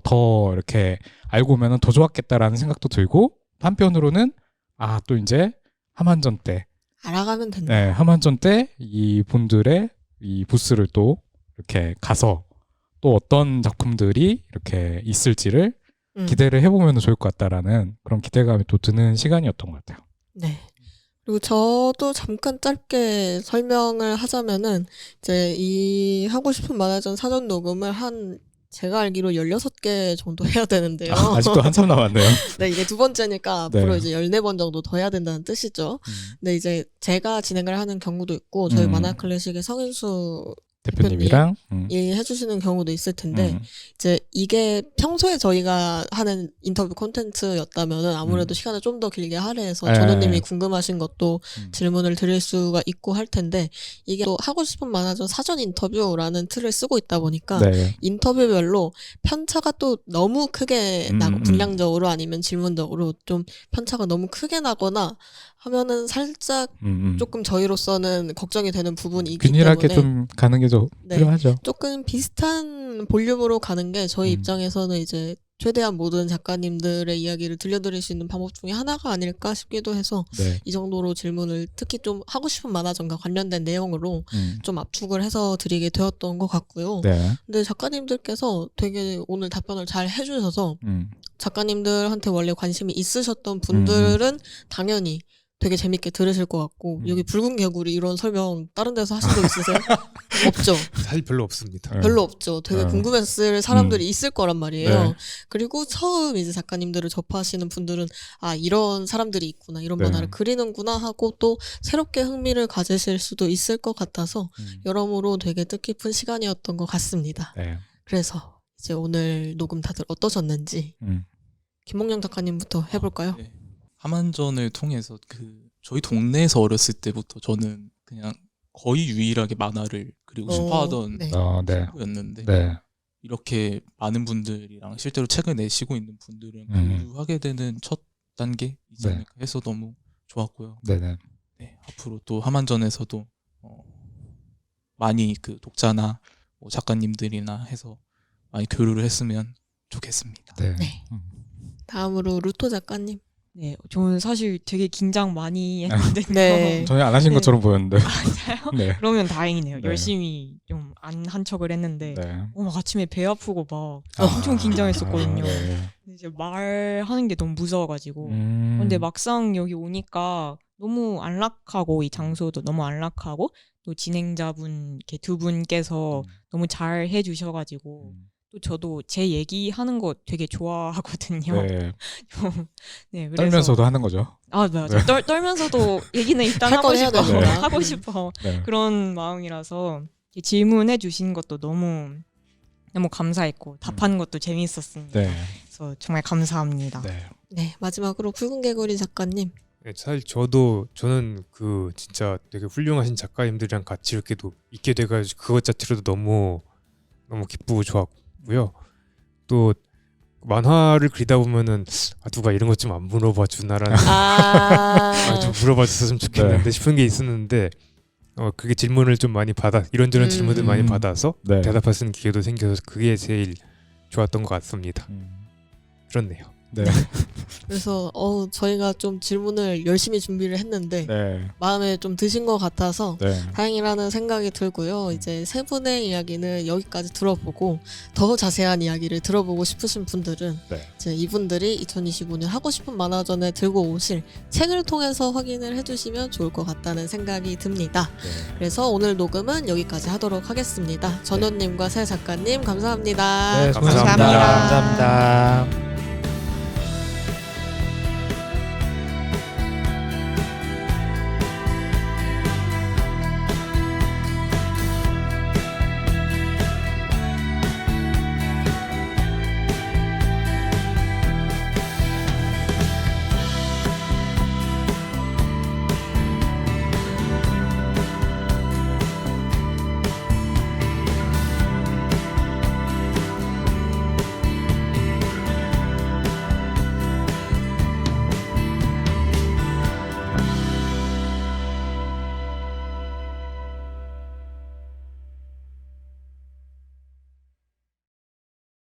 이렇게 알고 오면 더 좋았겠다라는 생각도 들고 한편으로는 또 이제 함한전 때 알아가면 된다. 네, 함한전 때 이 분들의 이 부스를 또 이렇게 가서 또 어떤 작품들이 이렇게 있을지를 기대를 해보면 좋을 것 같다라는 그런 기대감이 또 드는 시간이었던 것 같아요. 네. 그리고 저도 잠깐 짧게 설명을 하자면은 이제 이 하고 싶은 만화전 사전 녹음을 제가 알기로 16개 정도 해야 되는데요. 아직도 한참 남았네요. 네, 이게 두 번째니까 앞으로 네. 이제 14번 정도 더 해야 된다는 뜻이죠. 근데 이제 제가 진행을 하는 경우도 있고 저희 만화 클래식의 성인수 대표님이랑 얘기해주시는 경우도 있을 텐데 이제 이게 평소에 저희가 하는 인터뷰 콘텐츠였다면은 아무래도 시간을 좀 더 길게 할애해서 전우님이 궁금하신 것도 질문을 드릴 수가 있고 할 텐데 이게 또 하고 싶은 만화전 사전 인터뷰라는 틀을 쓰고 있다 보니까 인터뷰별로 편차가 또 너무 크게 나고 분량적으로 아니면 질문적으로 좀 편차가 너무 크게 나거나 하면은 살짝 조금 저희로서는 걱정이 되는 부분이 있기 균일하게 때문에 좀 가는 게 좀 필요하죠. 조금 비슷한 볼륨으로 가는 게 저희 입장에서는 이제 최대한 모든 작가님들의 이야기를 들려드릴 수 있는 방법 중에 하나가 아닐까 싶기도 해서 이 정도로 질문을 특히 좀 하고 싶은 만화전과 관련된 내용으로 좀 압축을 해서 드리게 되었던 것 같고요. 근데 작가님들께서 되게 오늘 답변을 잘 해주셔서 작가님들한테 원래 관심이 있으셨던 분들은 당연히 되게 재밌게 들으실 것 같고 여기 붉은 개구리 이런 설명 다른 데서 하신 적 있으세요? 없죠? 사실 별로 없습니다. 별로 없죠. 되게 궁금했을 사람들이 있을 거란 말이에요. 그리고 처음 이제 작가님들을 접하시는 분들은 아 이런 사람들이 있구나 이런 만화를 그리는구나 하고 또 새롭게 흥미를 가지실 수도 있을 것 같아서 여러모로 되게 뜻깊은 시간이었던 것 같습니다. 그래서 이제 오늘 녹음 다들 어떠셨는지 김몽영 작가님부터 해볼까요? 하만전을 통해서 저희 동네에서 어렸을 때부터 저는 그냥 거의 유일하게 만화를 그리고 싶어하던 친구였는데 이렇게 많은 분들이랑 실제로 책을 내시고 있는 분들은 교류하게 되는 첫 단계이지 않을까 해서 너무 좋았고요. 앞으로 또 하만전에서도 많이 그 독자나 뭐 작가님들이나 해서 많이 교류를 했으면 좋겠습니다. 다음으로 루토 작가님. 네, 저는 사실 되게 긴장 많이 했는데요. 전혀 안 하신 것처럼 보였는데. 맞아요? 그러면 다행이네요. 열심히 좀 안 한 척을 했는데 막 아침에 배 아프고 막 엄청 긴장했었거든요. 근데 이제 말하는 게 너무 무서워가지고 근데 막상 여기 오니까 너무 안락하고 이 장소도 너무 안락하고 또 진행자분 이렇게 두 분께서 너무 잘 해주셔가지고 또 저도 제 얘기하는 거 되게 좋아하거든요. 그래서 떨면서도 하는 거죠. 아 맞아. 떨면서도 얘기는 일단 하고 싶어. 그런 마음이라서 질문해 주신 것도 너무 감사했고 답하는 것도 재미있었습니다. 그래서 정말 감사합니다. 마지막으로 붉은 개구리 작가님. 사실 저는 그 진짜 되게 훌륭하신 작가님들이랑 같이 이렇게 있게 돼가지고 그것 자체로도 너무 기쁘고 좋았고요. 또 만화를 그리다 보면은 누가 이런 것 좀 안 물어봐 주나라는 좀 물어봐 줬으면 좋겠는데 싶은 게 있었는데 그게 질문을 좀 많이 이런저런 질문들 많이 받아서 대답할 수 있는 기회도 생겨서 그게 제일 좋았던 것 같습니다. 그렇네요. 그래서 저희가 좀 질문을 열심히 준비를 했는데 마음에 좀 드신 것 같아서 다행이라는 생각이 들고요. 이제 세 분의 이야기는 여기까지 들어보고 더 자세한 이야기를 들어보고 싶으신 분들은 이제 이분들이 2025년 하고 싶은 만화전에 들고 오실 책을 통해서 확인을 해주시면 좋을 것 같다는 생각이 듭니다. 그래서 오늘 녹음은 여기까지 하도록 하겠습니다. 전원님과 새 작가님 감사합니다. 감사합니다.